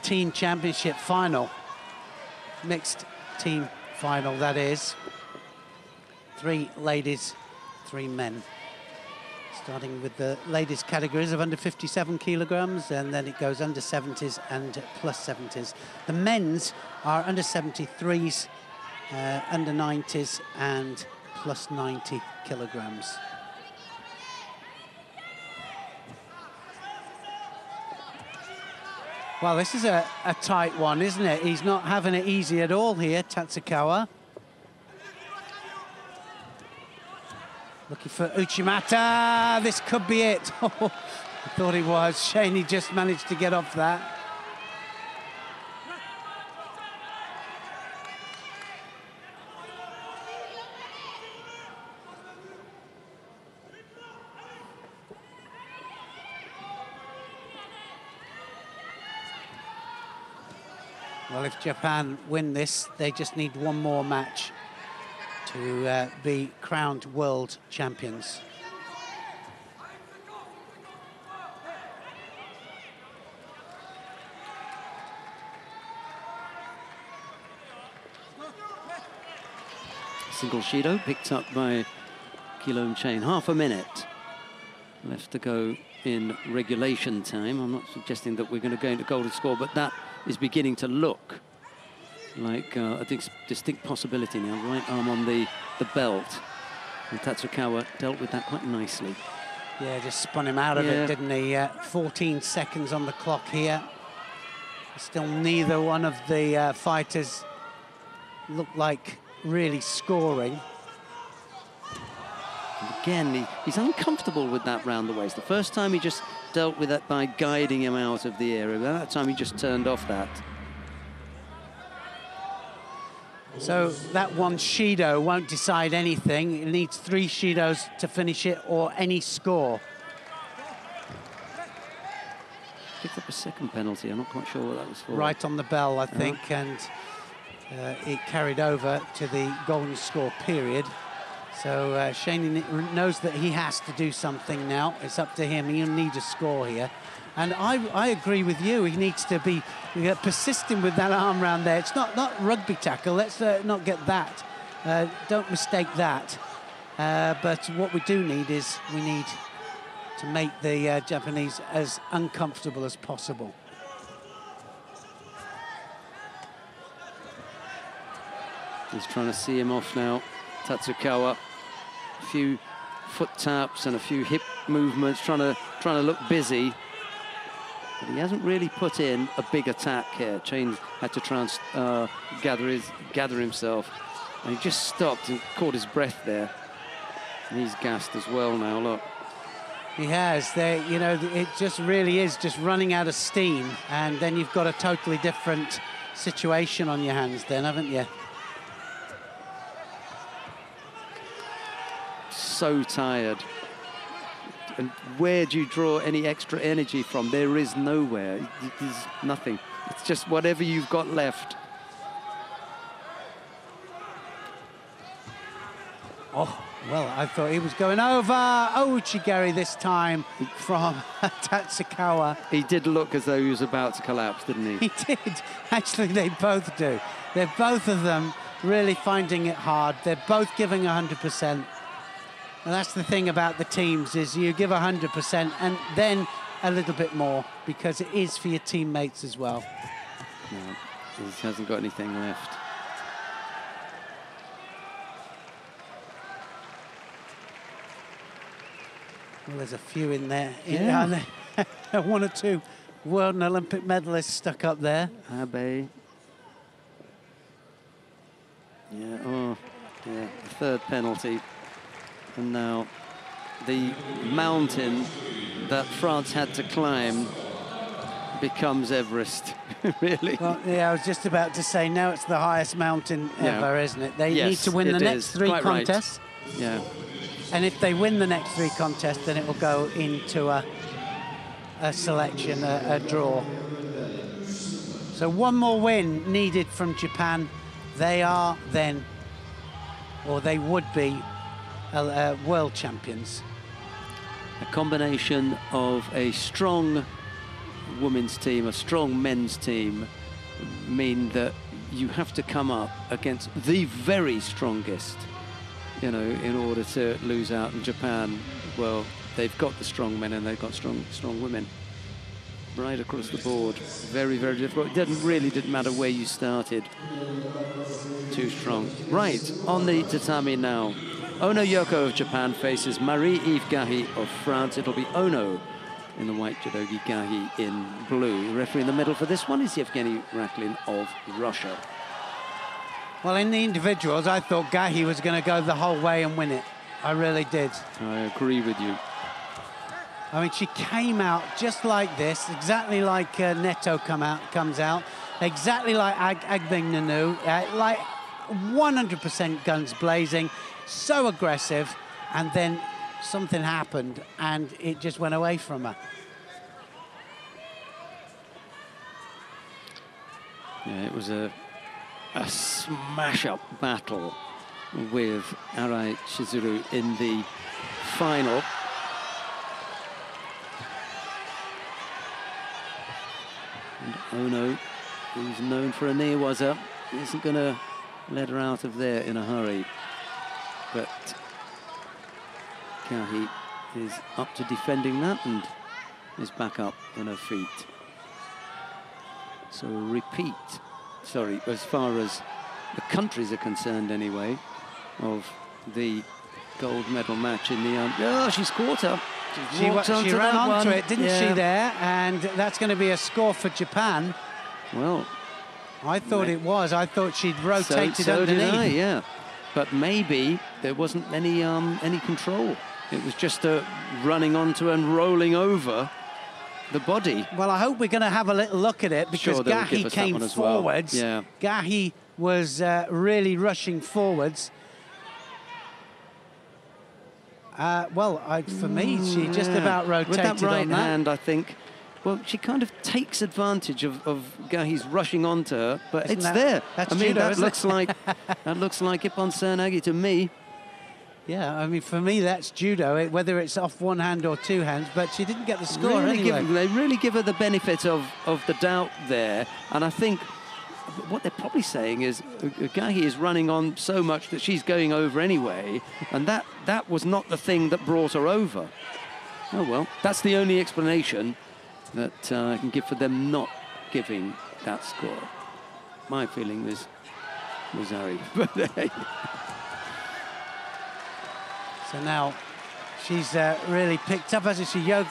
Team Championship final. Mixed team final, that is. 3 ladies, 3 men. Starting with the ladies' categories of under 57 kilograms, and then it goes under 70s and plus 70s. The men's are under 73s, under 90s, and plus 90 kilograms. Well, this is a tight one, isn't it? He's not having it easy at all here, Tatsukawa. Looking for Uchimata. This could be it. I thought it was. Shane, he just managed to get off that. Well, if Japan win this, they just need one more match to be crowned world champions. Single Shido picked up by Kilome Chain. Half a minute left to go in regulation time. I'm not suggesting that we're going to go into golden score, but that is beginning to look like a distinct possibility now. Right arm on the belt. And Tatsukawa dealt with that quite nicely. Yeah, just spun him out of it, didn't he? 14 seconds on the clock here. Still neither one of the fighters look like really scoring. And again, he's uncomfortable with that round the waist. The first time he just dealt with it by guiding him out of the area. That time he just turned off that. So that one Shido won't decide anything. It needs 3 Shidos to finish it or any score. Picked up a second penalty. I'm not quite sure what that was for. Right on the bell, I think, and it carried over to the golden score period. So Shane knows that he has to do something now. It's up to him. He'll need a score here. And I agree with you. He needs to be persistent with that arm round there. It's not rugby tackle. Let's not get that. Don't mistake that. But what we do need is we need to make the Japanese as uncomfortable as possible. He's trying to see him off now, Tatsukawa. A few foot taps and a few hip movements, trying to look busy. But he hasn't really put in a big attack here. Chain had to try and gather himself. And he just stopped and caught his breath there. And he's gassed as well now, look. He has. You know, it just really is just running out of steam. And then you've got a totally different situation on your hands then, haven't you? So tired. And where do you draw any extra energy from? There is nowhere. There's nothing. It's just whatever you've got left. Oh, well, I thought he was going over. Oh, Uchigari this time from Tatsukawa. He did look as though he was about to collapse, didn't he? He did. Actually, they both do. They're both of them really finding it hard. They're both giving 100%. And that's the thing about the teams, is you give 100% and then a little bit more, because it is for your teammates as well. No, he hasn't got anything left. Well, there's a few in there. Yeah. One or two world and Olympic medalists stuck up there. Abe. Yeah, oh, yeah, the third penalty. And now the mountain that France had to climb becomes Everest, really. Well, yeah, I was just about to say, now it's the highest mountain ever, isn't it? They need to win the next 3 contests. Right. Yeah. And if they win the next 3 contests, then it will go into a selection, a draw. So one more win needed from Japan. They are then, or they would be, world champions. A combination of a strong women's team, a strong men's team, mean that you have to come up against the very strongest, you know, in order to lose out. In Japan, well, they've got the strong men and they've got strong women right across the board. Very, very difficult. It didn't matter where you started. Too strong. Right, on the tatami now. Ono Yoko of Japan faces Marie-Eve Gahi of France. It'll be Ono in the white judogi, Gahi in blue. The referee in the middle for this one is Yevgeny Raklin of Russia. Well, in the individuals, I thought Gahi was going to go the whole way and win it. I really did. I agree with you. I mean, she came out just like this, exactly like Neto comes out, exactly like Agbeng Nanu, like 100% guns blazing, so aggressive, and then something happened and it just went away from her. Yeah, it was a smash-up battle with Arai Chizuru in the final. And Ono, who's known for a near-waza, isn't going to let her out of there in a hurry. But Gahi is up to defending that and is back up on her feet. So a repeat, sorry, as far as the countries are concerned anyway, of the gold medal match in the... oh, she's caught her. She ran onto it, didn't she, there? And that's going to be a score for Japan. Well, I thought it was. I thought she'd rotated so underneath. Did I, yeah. But maybe there wasn't any control. It was just running onto and rolling over the body. Well, I hope we're going to have a little look at it, because Gahi came forwards. Well. Yeah. Gahi was really rushing forwards. For me, she just about rotated with that right on that. hand, I think. Well, she kind of takes advantage of Gahi's rushing onto her, but it's there. That's I mean, judo, that looks like Ippon Sernagi to me. Yeah, I mean, for me, that's judo, whether it's off one hand or two hands, but she didn't get the score anyway. They really give her the benefit of the doubt there, and I think what they're probably saying is Gahi is running on so much that she's going over anyway, and that was not the thing that brought her over. Oh, well, that's the only explanation that I can give for them not giving that score. My feeling was Ari. So now she's really picked up, as she Ono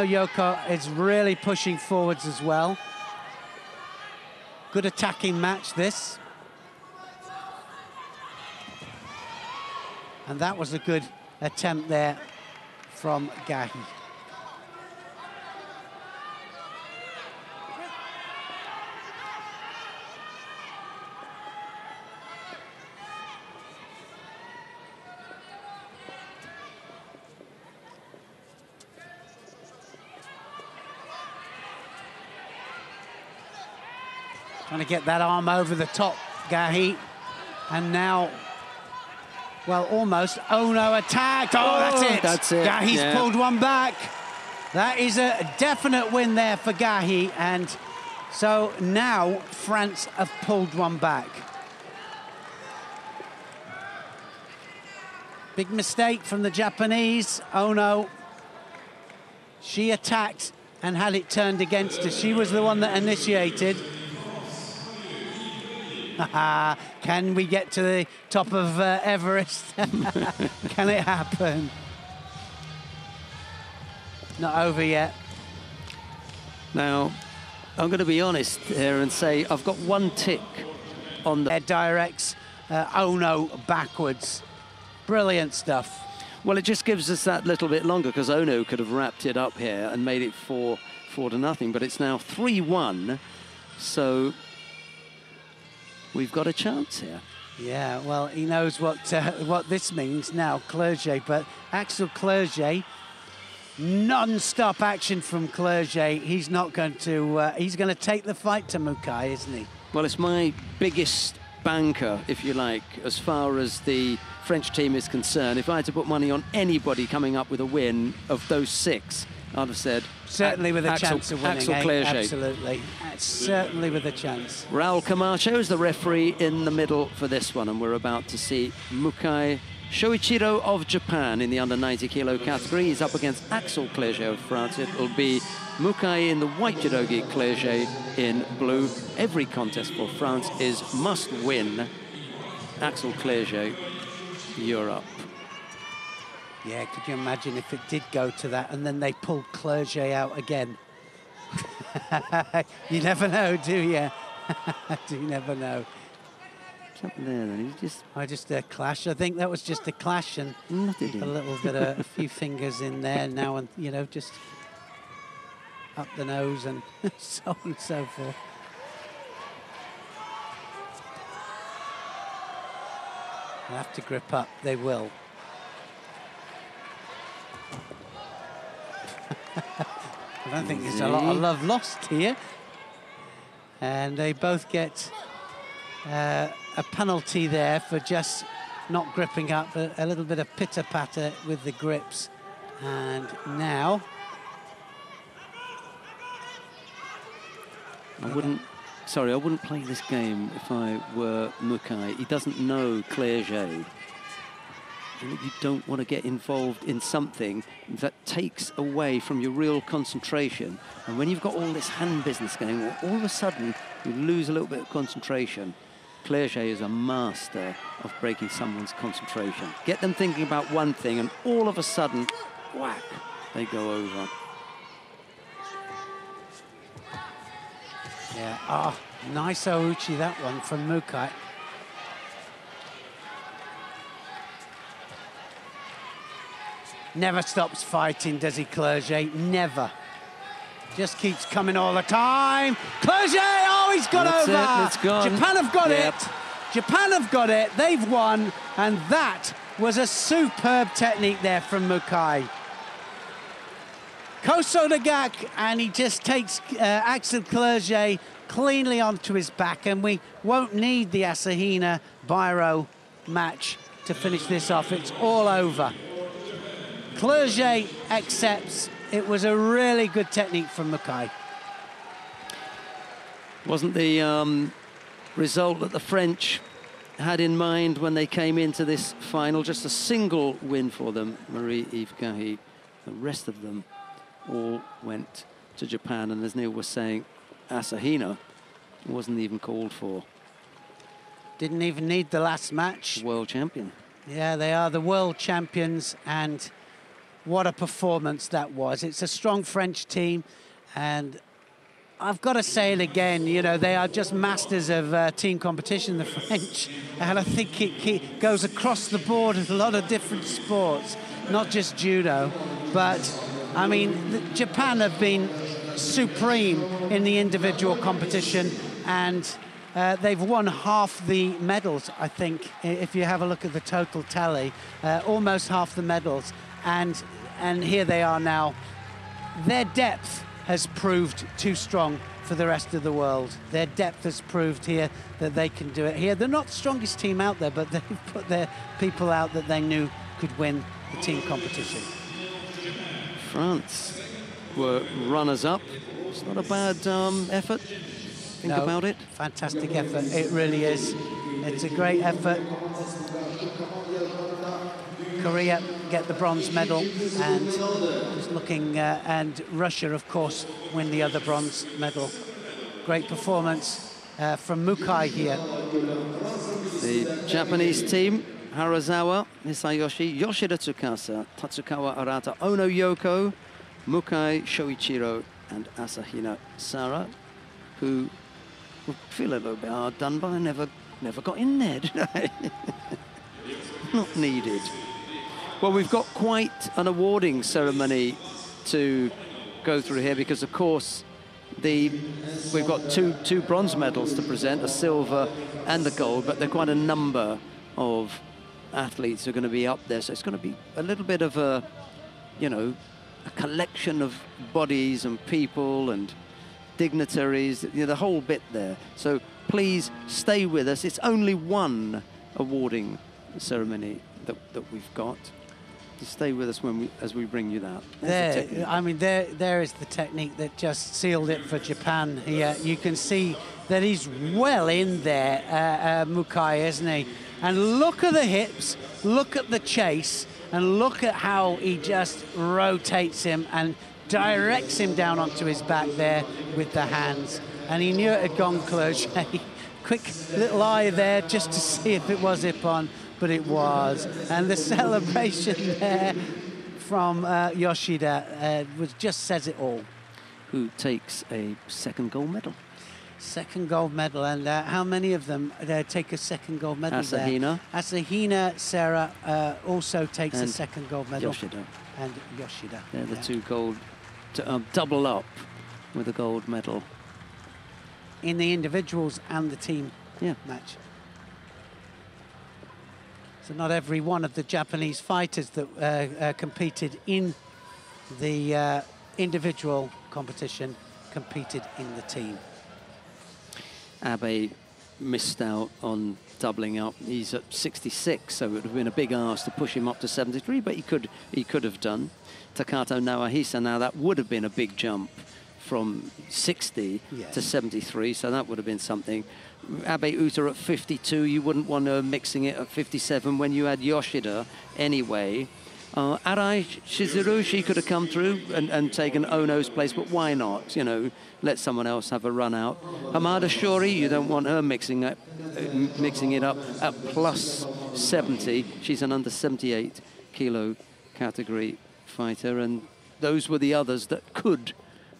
Yoko is really pushing forwards as well. Good attacking match, this. And that was a good attempt there from Gahi. Trying to get that arm over the top, Gahi. And now, well, almost. Ono attacked. Oh, that's it. That's it. Gahi's pulled one back. That is a definite win there for Gahi. And so now France have pulled one back. Big mistake from the Japanese. Ono, she attacked and had it turned against her. She was the one that initiated. Can we get to the top of Everest? Can it happen? Not over yet. Now, I'm going to be honest here and say I've got one tick on the... Directs Ono backwards. Brilliant stuff. Well, it just gives us that little bit longer, because Ono could have wrapped it up here and made it 4-0, but it's now 3-1. So we've got a chance here. Yeah, well, he knows what this means now, Clerget. But Axel Clerget, non-stop action from Clerget. He's not going to. He's going to take the fight to Mukai, isn't he? Well, it's my biggest banker, if you like, as far as the French team is concerned. If I had to put money on anybody coming up with a win of those 6, I'd have said certainly with a chance of winning. Axel Clerget. Absolutely, certainly with a chance. Raul Camacho is the referee in the middle for this one, and we're about to see Mukai Shoichiro of Japan in the under 90 kilo category. He's up against Axel Clerget of France. It will be Mukai in the white judogi, Clerget in blue. Every contest for France is must win. Axel Clerget, you're up. Yeah, could you imagine if it did go to that and then they pulled Clerget out again? You never know, do you? Do you never know? What's happened there then? Just a clash. I think that was just a clash, and a little bit of a few fingers in there now, and you know, just up the nose and so on and so forth. They'll have to grip up. They will. I don't think there's a lot of love lost here. And they both get a penalty there for just not gripping up, a little bit of pitter-patter with the grips. And now... I wouldn't play this game if I were Mukai. He doesn't know Clerget. You don't want to get involved in something that takes away from your real concentration. And when you've got all this hand business going, all of a sudden you lose a little bit of concentration. Clerget is a master of breaking someone's concentration. Get them thinking about one thing, and all of a sudden, whack, they go over. Yeah, nice Ouchi, that one from Mukai. Never stops fighting, does he, Clerget? Never. Just keeps coming all the time. Clerget, oh, he's got That's over. It's gone. Japan have got it. Japan have got it. They've won. And that was a superb technique there from Mukai. Koso de Gak, and he just takes Axel Clerget cleanly onto his back, and we won't need the Asahina-Bairo match to finish this off. It's all over. Clerget accepts. It was a really good technique from Mukai. Wasn't the result that the French had in mind when they came into this final. Just a single win for them, Marie-Yves Gahi. The rest of them all went to Japan, and as Neil was saying, Asahina wasn't even called for. Didn't even need the last match. World champion. Yeah, they are the world champions, and what a performance that was. It's a strong French team, and I've got to say it again, you know, they are just masters of team competition, the French, and I think it goes across the board in a lot of different sports, not just judo, but I mean, Japan have been supreme in the individual competition, and they've won half the medals, I think, if you have a look at the total tally, almost half the medals, and here they are now. Their depth has proved too strong for the rest of the world. Their depth has proved here that they can do it here. They're not the strongest team out there, but they've put their people out that they knew could win the team competition. France were runners-up. It's not a bad effort. Think about it. Fantastic effort. It really is. It's a great effort. Korea get the bronze medal, and just looking, and Russia, of course, win the other bronze medal. Great performance from Mukai here. The Japanese team: Harazawa, Hisayoshi, Yoshida Tsukasa, Tatsukawa Arata, Ono Yoko, Mukai Shoichiro, and Asahina Sara, who feel a little bit hard done by. Never got in there, did I? Not needed. Well, we've got quite an awarding ceremony to go through here, because, of course, we've got two bronze medals to present, a silver and the gold, but there are quite a number of athletes who are going to be up there. So it's going to be a little bit of a, you know, a collection of bodies and people and dignitaries, you know, the whole bit there. So please stay with us. It's only one awarding ceremony that we've got. Just stay with us as we bring you that. There is the technique that just sealed it for Japan here. You can see that he's well in there, Mukai, isn't he? And look at the hips, look at the chase, and look at how he just rotates him and directs him down onto his back there with the hands. And he knew it had gone Clerget. Quick little eye there just to see if it was Ippon, but it was. And the celebration there from Yoshida just says it all. Who takes a second gold medal. Second gold medal, and how many of them take a second gold medal Asahina. there? Asahina, Sarah also takes a second gold medal. Yoshida. And Yoshida. They're the two gold, to double up with a gold medal. In the individuals and the team match. So not every one of the Japanese fighters that competed in the individual competition competed in the team. Abe missed out on doubling up. He's at 66, so it would have been a big ask to push him up to 73, but he could have done. Takato Nawahisa, now that would have been a big jump from 60 to 73, so that would have been something. Abe Uta at 52, you wouldn't want her mixing it at 57 when you had Yoshida anyway. Arai Shizuru, she could have come through and taken Ono's place, but why not? You know, let someone else have a run out. Hamada Shori, you don't want her mixing it up at plus 70. She's an under 78 kilo category fighter, and those were the others that could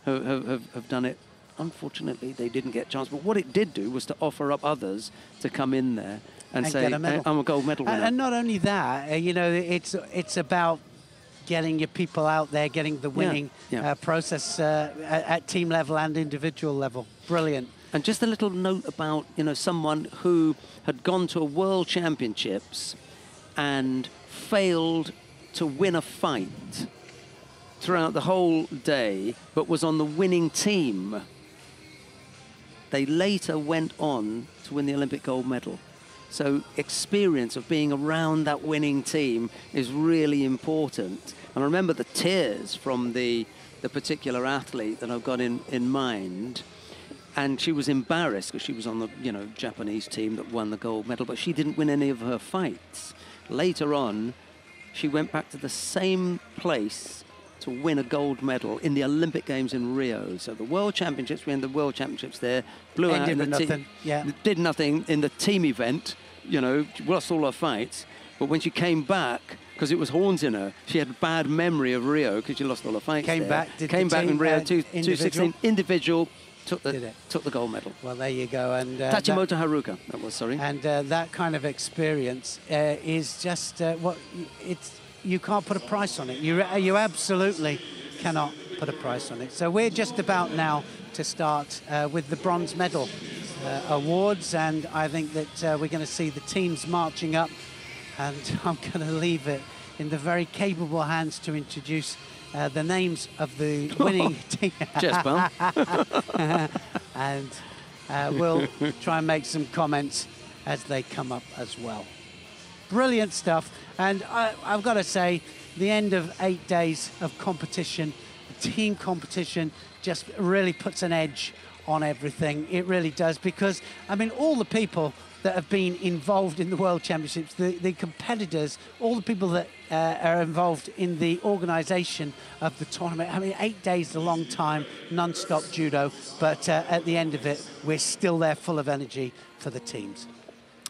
have done it. Unfortunately, they didn't get a chance, but what it did do was to offer up others to come in there and say, I'm a gold medal winner. And not only that, you know, it's about getting your people out there, getting the winning process at team level and individual level. Brilliant. And just a little note about, you know, someone who had gone to a World Championships and failed to win a fight throughout the whole day, but was on the winning team. They later went on to win the Olympic gold medal. So experience of being around that winning team is really important. And I remember the tears from the particular athlete that I've got in mind. And she was embarrassed because she was on the, you know, Japanese team that won the gold medal, but she didn't win any of her fights. Later on, she went back to the same place to win a gold medal in the Olympic Games in Rio. So the World Championships, we had the World Championships there, blew out in the team. Did nothing in the team event, you know, lost all her fights. But when she came back, because it was haunting her, she had a bad memory of Rio because she lost all her fights Came back in Rio 2016, individual, took the gold medal. Well, there you go. And Tachimoto Haruka, that was, sorry. And that kind of experience is just you can't put a price on it. You absolutely cannot put a price on it. So we're just about now to start with the bronze medal awards, and I think that we're going to see the teams marching up, and I'm going to leave it in the very capable hands to introduce the names of the winning team. Cheers, pal. And we'll try and make some comments as they come up as well. Brilliant stuff. And I've got to say, the end of 8 days of competition, team competition, just really puts an edge on everything. It really does, because, I mean, all the people that have been involved in the World Championships, the competitors, all the people that are involved in the organisation of the tournament. I mean, 8 days is a long time, non-stop judo, but at the end of it, we're still there full of energy for the teams.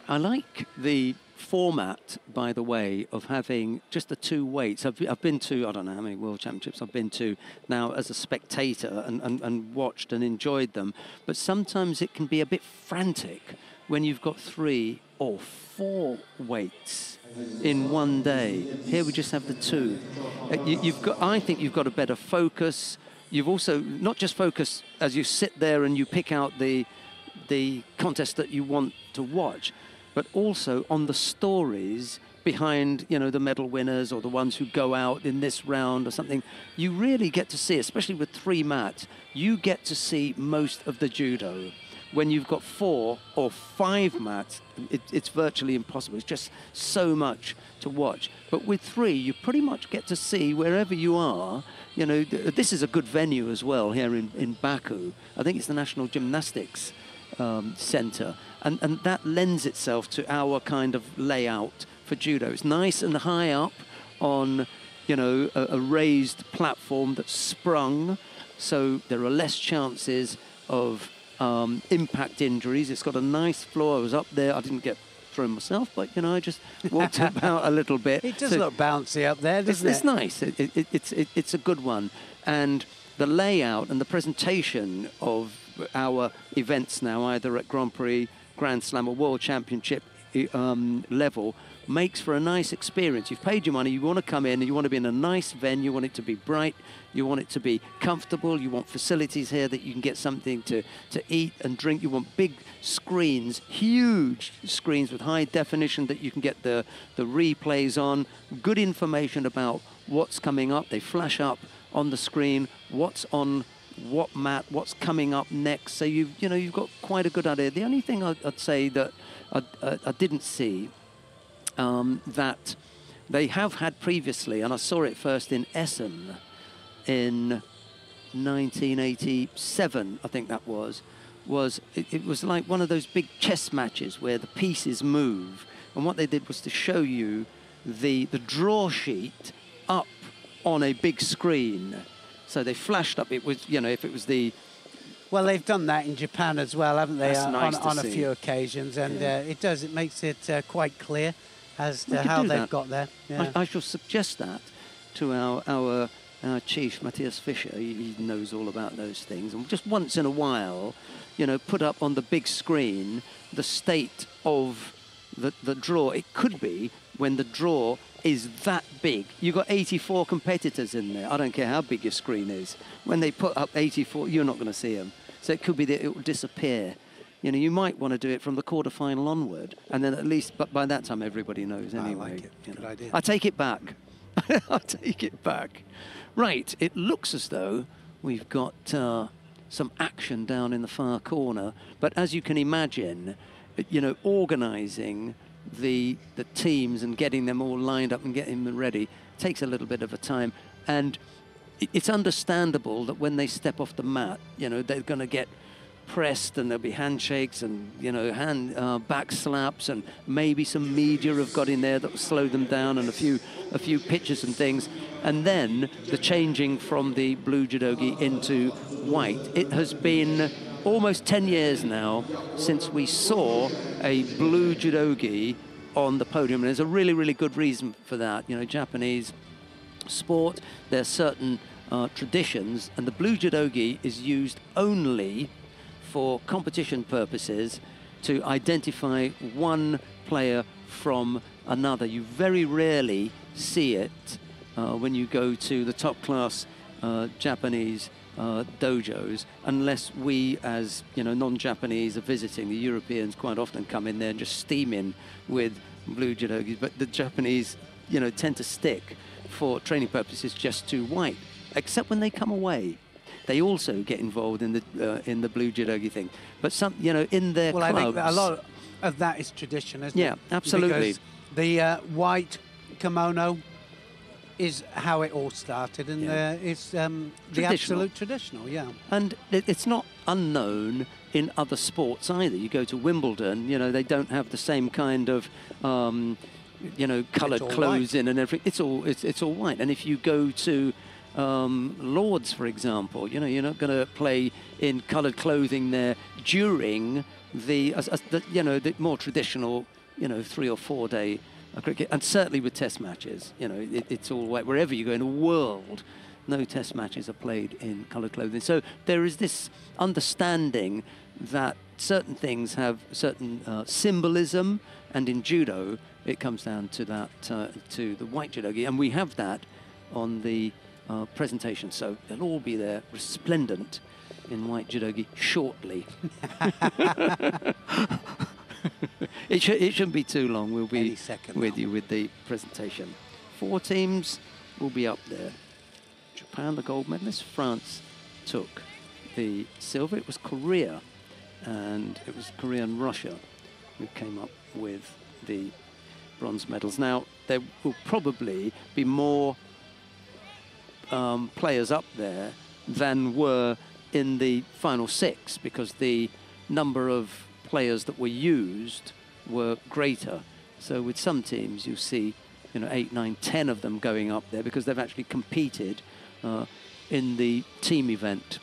I like the format, by the way, of having just the two weights. I've been to, I don't know how many World Championships I've been to now as a spectator and watched and enjoyed them, but sometimes it can be a bit frantic when you've got 3 or 4 weights in one day. Here we just have the 2. I think you've got a better focus. You've also not just focus as you sit there and you pick out the contest that you want to watch, but also on the stories behind, you know, the medal winners or the ones who go out in this round or something. You really get to see, especially with 3 mats, you get to see most of the judo. When you've got 4 or 5 mats, it's virtually impossible. It's just so much to watch. But with 3, you pretty much get to see wherever you are. You know, this is a good venue as well here in Baku. I think it's the National Gymnastics Center. And that lends itself to our kind of layout for judo. It's nice and high up on, you know, a raised platform that's sprung, so there are less chances of impact injuries. It's got a nice floor. I was up there. I didn't get thrown myself, but, you know, I just walked about a little bit. It does look bouncy up there, doesn't it? It's nice. It's a good one. And the layout and the presentation of our events now, either at Grand Prix, Grand Slam or World Championship level, makes for a nice experience. You've paid your money, you want to come in, and you want to be in a nice venue, you want it to be bright, you want it to be comfortable, you want facilities here that you can get something to eat and drink, you want big screens, huge screens with high definition that you can get the replays on, good information about what's coming up. They flash up on the screen what's on what mat, what's coming up next. So you've got quite a good idea. The only thing I'd say that I didn't see that they have had previously, and I saw it first in Essen in 1987, I think that was it was like one of those big chess matches where the pieces move. And what they did was to show you the draw sheet up on a big screen. So they flashed up, it was, if it was the... Well, they've done that in Japan as well, haven't they, That's nice on a see. few occasions. And it makes it quite clear as We to could how do they've that. got there. Yeah. I shall suggest that to our chief, Matthias Fischer. He knows all about those things. And just once in a while, put up on the big screen the state of the draw. It could be when the draw is that big. You've got 84 competitors in there. I don't care how big your screen is. When they put up 84, you're not going to see them. So it could be that it will disappear. You might want to do it from the quarterfinal onward, and then at least, but by that time everybody knows anyway. I like it. Good idea. I take it back. I take it back. Right, it looks as though we've got some action down in the far corner, but as you can imagine, organising the teams and getting them all lined up and getting them ready takes a little bit of a time, and it's understandable that when they step off the mat, they're going to get pressed and there'll be handshakes and back slaps, and maybe some media have got in there that will slow them down, and a few pictures and things, and then the changing from the blue judogi into white. It has been almost 10 years now since we saw a blue judogi on the podium, and there's a really good reason for that. Japanese sport, there's certain traditions, and the blue judogi is used only for competition purposes to identify one player from another. You very rarely see it when you go to the top class Japanese dojos, unless we as non-Japanese are visiting. The Europeans quite often come in there and just steam in with blue judogis, but the Japanese tend to stick for training purposes just to white, except when they come away. They also get involved in the blue judogi thing, but some in their clubs. I think that a lot of that is tradition, isn't it? Yeah, absolutely. Because the white kimono is how it all started, and it's the absolute traditional. Yeah, and it's not unknown in other sports either. You go to Wimbledon, they don't have the same kind of coloured clothes in and everything. It's all white. And if you go to Lords, for example, you're not going to play in coloured clothing there during the more traditional 3 or 4 day cricket, and certainly with test matches, it's all white. Wherever you go in the world, no test matches are played in coloured clothing. So there is this understanding that certain things have certain symbolism, and in judo it comes down to that, to the white judogi, and we have that on the presentation. So they'll all be there resplendent in white judogi shortly. It shouldn't be too long. We'll be with you with the presentation. 4 teams will be up there. Japan, the gold medalist. France took the silver. It was Korea, and it was Korea and Russia who came up with the bronze medals. Now, there will probably be more players up there than were in the final 6, because the number of players that were used were greater. So with some teams you see 8, 9, 10 of them going up there because they've actually competed in the team event.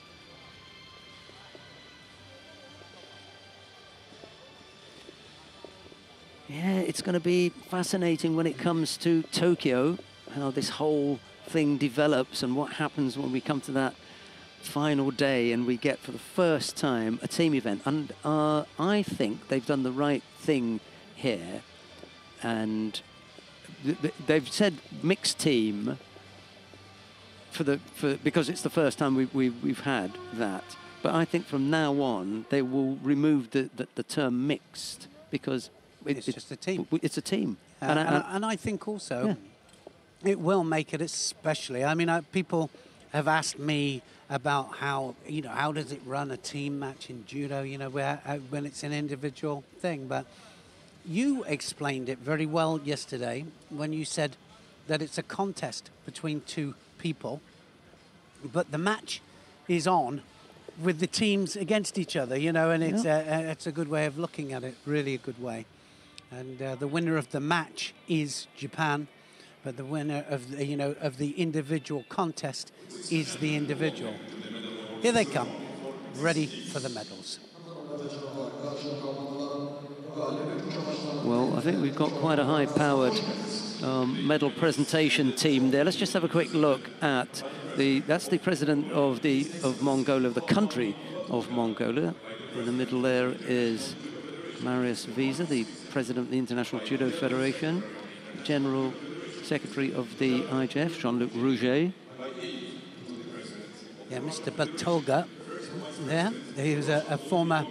Yeah, it's going to be fascinating when it comes to Tokyo, how this whole thing develops and what happens when we come to that final day and we get for the first time a team event. And I think they've done the right thing here, and they've said mixed team because it's the first time we've had that. But I think from now on they will remove the term mixed, because it's just a team. It's a team, and I think also it will make it especially. I mean, people have asked me about how, you know, how does it run a team match in judo, you know, when it's an individual thing. But you explained it very well yesterday when you said that it's a contest between two people, but the match is on with the teams against each other, you know, and it's a good way of looking at it, really a good way. And the winner of the match is Japan, but the winner of the, you know, of the individual contest is the individual. Here they come, ready for the medals. Well, I think we've got quite a high-powered medal presentation team there. Let's just have a quick look at that's the president of Mongolia, the country of Mongolia. In the middle there is Marius Visa, the president of the International Judo Federation, General Secretary of the IJF, Jean-Luc Rouget. Yeah, Mr. Batolga there. He was a former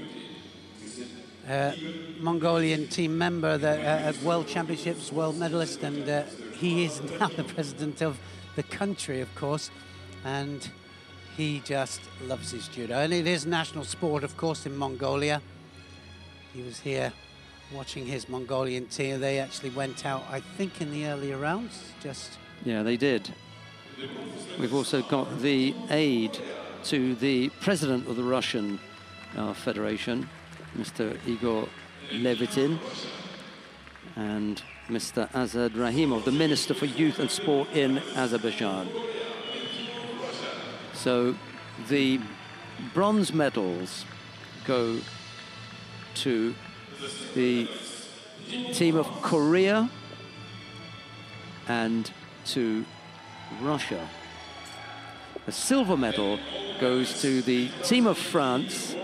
Mongolian team member at World Championships, world medalist, and he is now the president of the country, of course, and he just loves his judo. And it is national sport, of course, in Mongolia. He was here watching his Mongolian team. They actually went out, I think, in the earlier rounds. Yeah, they did. We've also got the aide to the president of the Russian Federation, Mr. Igor Levitin, and Mr. Azad Rahimov, the Minister for Youth and Sport in Azerbaijan. So the bronze medals go to the team of Korea and to Russia. The silver medal goes to the team of France.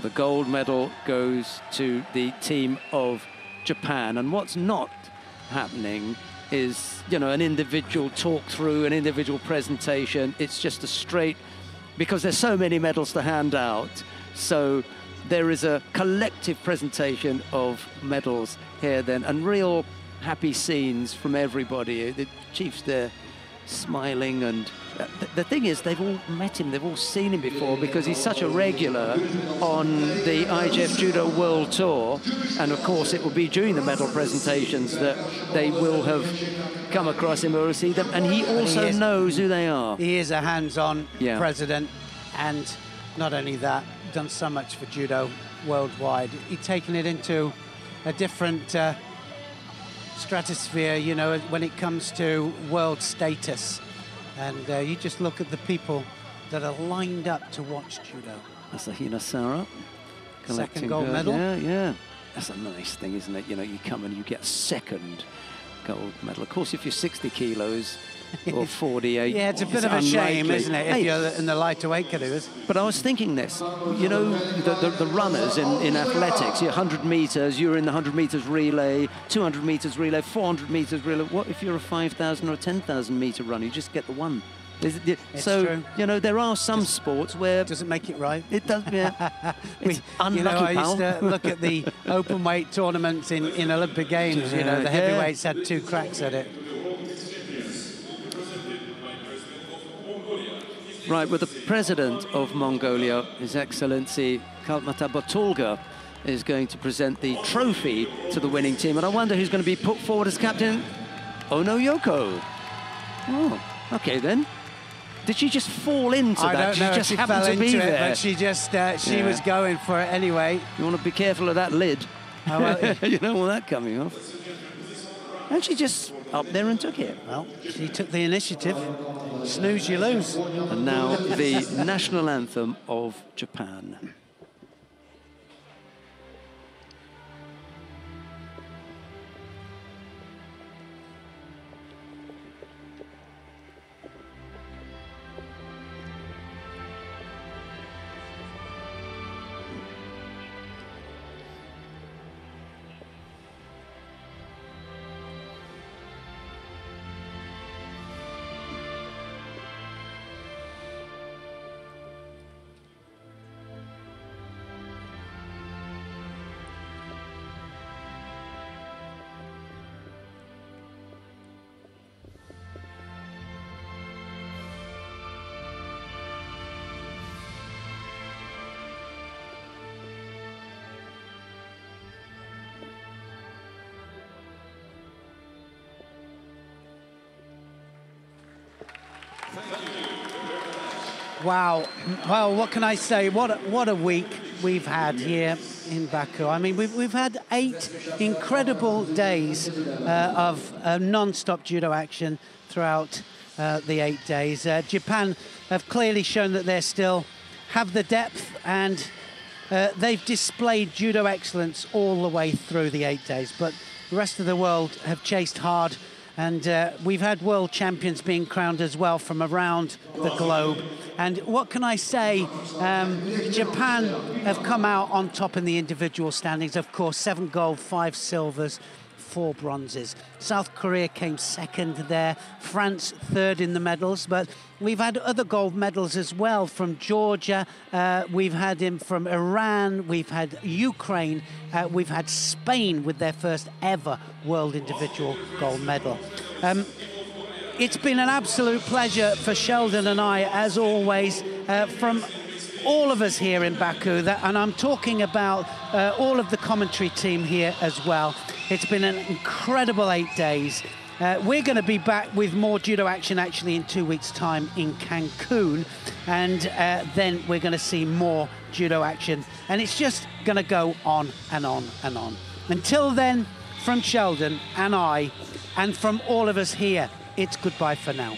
The gold medal goes to the team of Japan. And what's not happening is, you know, an individual talk through, an individual presentation. It's just a straight, because there's so many medals to hand out. So there is a collective presentation of medals here then, and real happy scenes from everybody. The chief's there smiling, and the thing is, they've all met him, they've all seen him before, because he's such a regular on the IJF Judo World Tour, and of course it will be during the medal presentations that they will have come across him or see them, and he also knows who they are. He is a hands-on president, and not only that, done so much for judo worldwide. He's taken it into a different stratosphere, you know, when it comes to world status. And you just look at the people that are lined up to watch judo. Asahina Sara, second gold medal. Yeah. That's a nice thing, isn't it? You know, you come and you get a second gold medal. Of course, if you're 60 kilos or 48, yeah, it's a bit of a shame, isn't it, if you're in the lighter weight categories. But I was thinking this, you know, the runners in athletics, you're 100 meters, you're in the 100 meters relay, 200 meters relay, 400 meters relay. What if you're a 5,000 or a 10,000 meter runner? You just get the one. So, true. you know, there are some sports where... Doesn't make it right. It does, yeah. It's unlucky, you know, I used pal. to look at the open weight tournaments in Olympic Games, you know, the heavyweights had 2 cracks at it. Right, well, the president of Mongolia, His Excellency Kaltmata Batolga, is going to present the trophy to the winning team. And I wonder who's going to be put forward as captain. Ono Yoko. Oh, okay then. Did she just fall into that? I don't know, she just she happened fell to be into there. it, but she just, she was going for it anyway. You want to be careful of that lid. Oh, well, you don't want that coming off. And she just up there and took it. Well, she took the initiative. Snooze, you lose. And now the national anthem of Japan. Wow. Well, what can I say? What a week we've had here in Baku. I mean, we've had 8 incredible days of non-stop judo action throughout the 8 days. Japan have clearly shown that they still have the depth, and they've displayed judo excellence all the way through the 8 days. But the rest of the world have chased hard, and we've had world champions being crowned as well from around the globe. And what can I say? Japan have come out on top in the individual standings, of course, 7 gold, 5 silvers, 4 bronzes. South Korea came second there, France third in the medals, but we've had other gold medals as well from Georgia, we've had him from Iran, we've had Ukraine, we've had Spain with their first ever world individual gold medal. It's been an absolute pleasure for Sheldon and I, as always, from all of us here in Baku, and I'm talking about all of the commentary team here as well. It's been an incredible 8 days. We're going to be back with more judo action actually in 2 weeks' time in Cancun, and then we're going to see more judo action, and it's just going to go on and on and on. Until then, from Sheldon and I, and from all of us here, it's goodbye for now.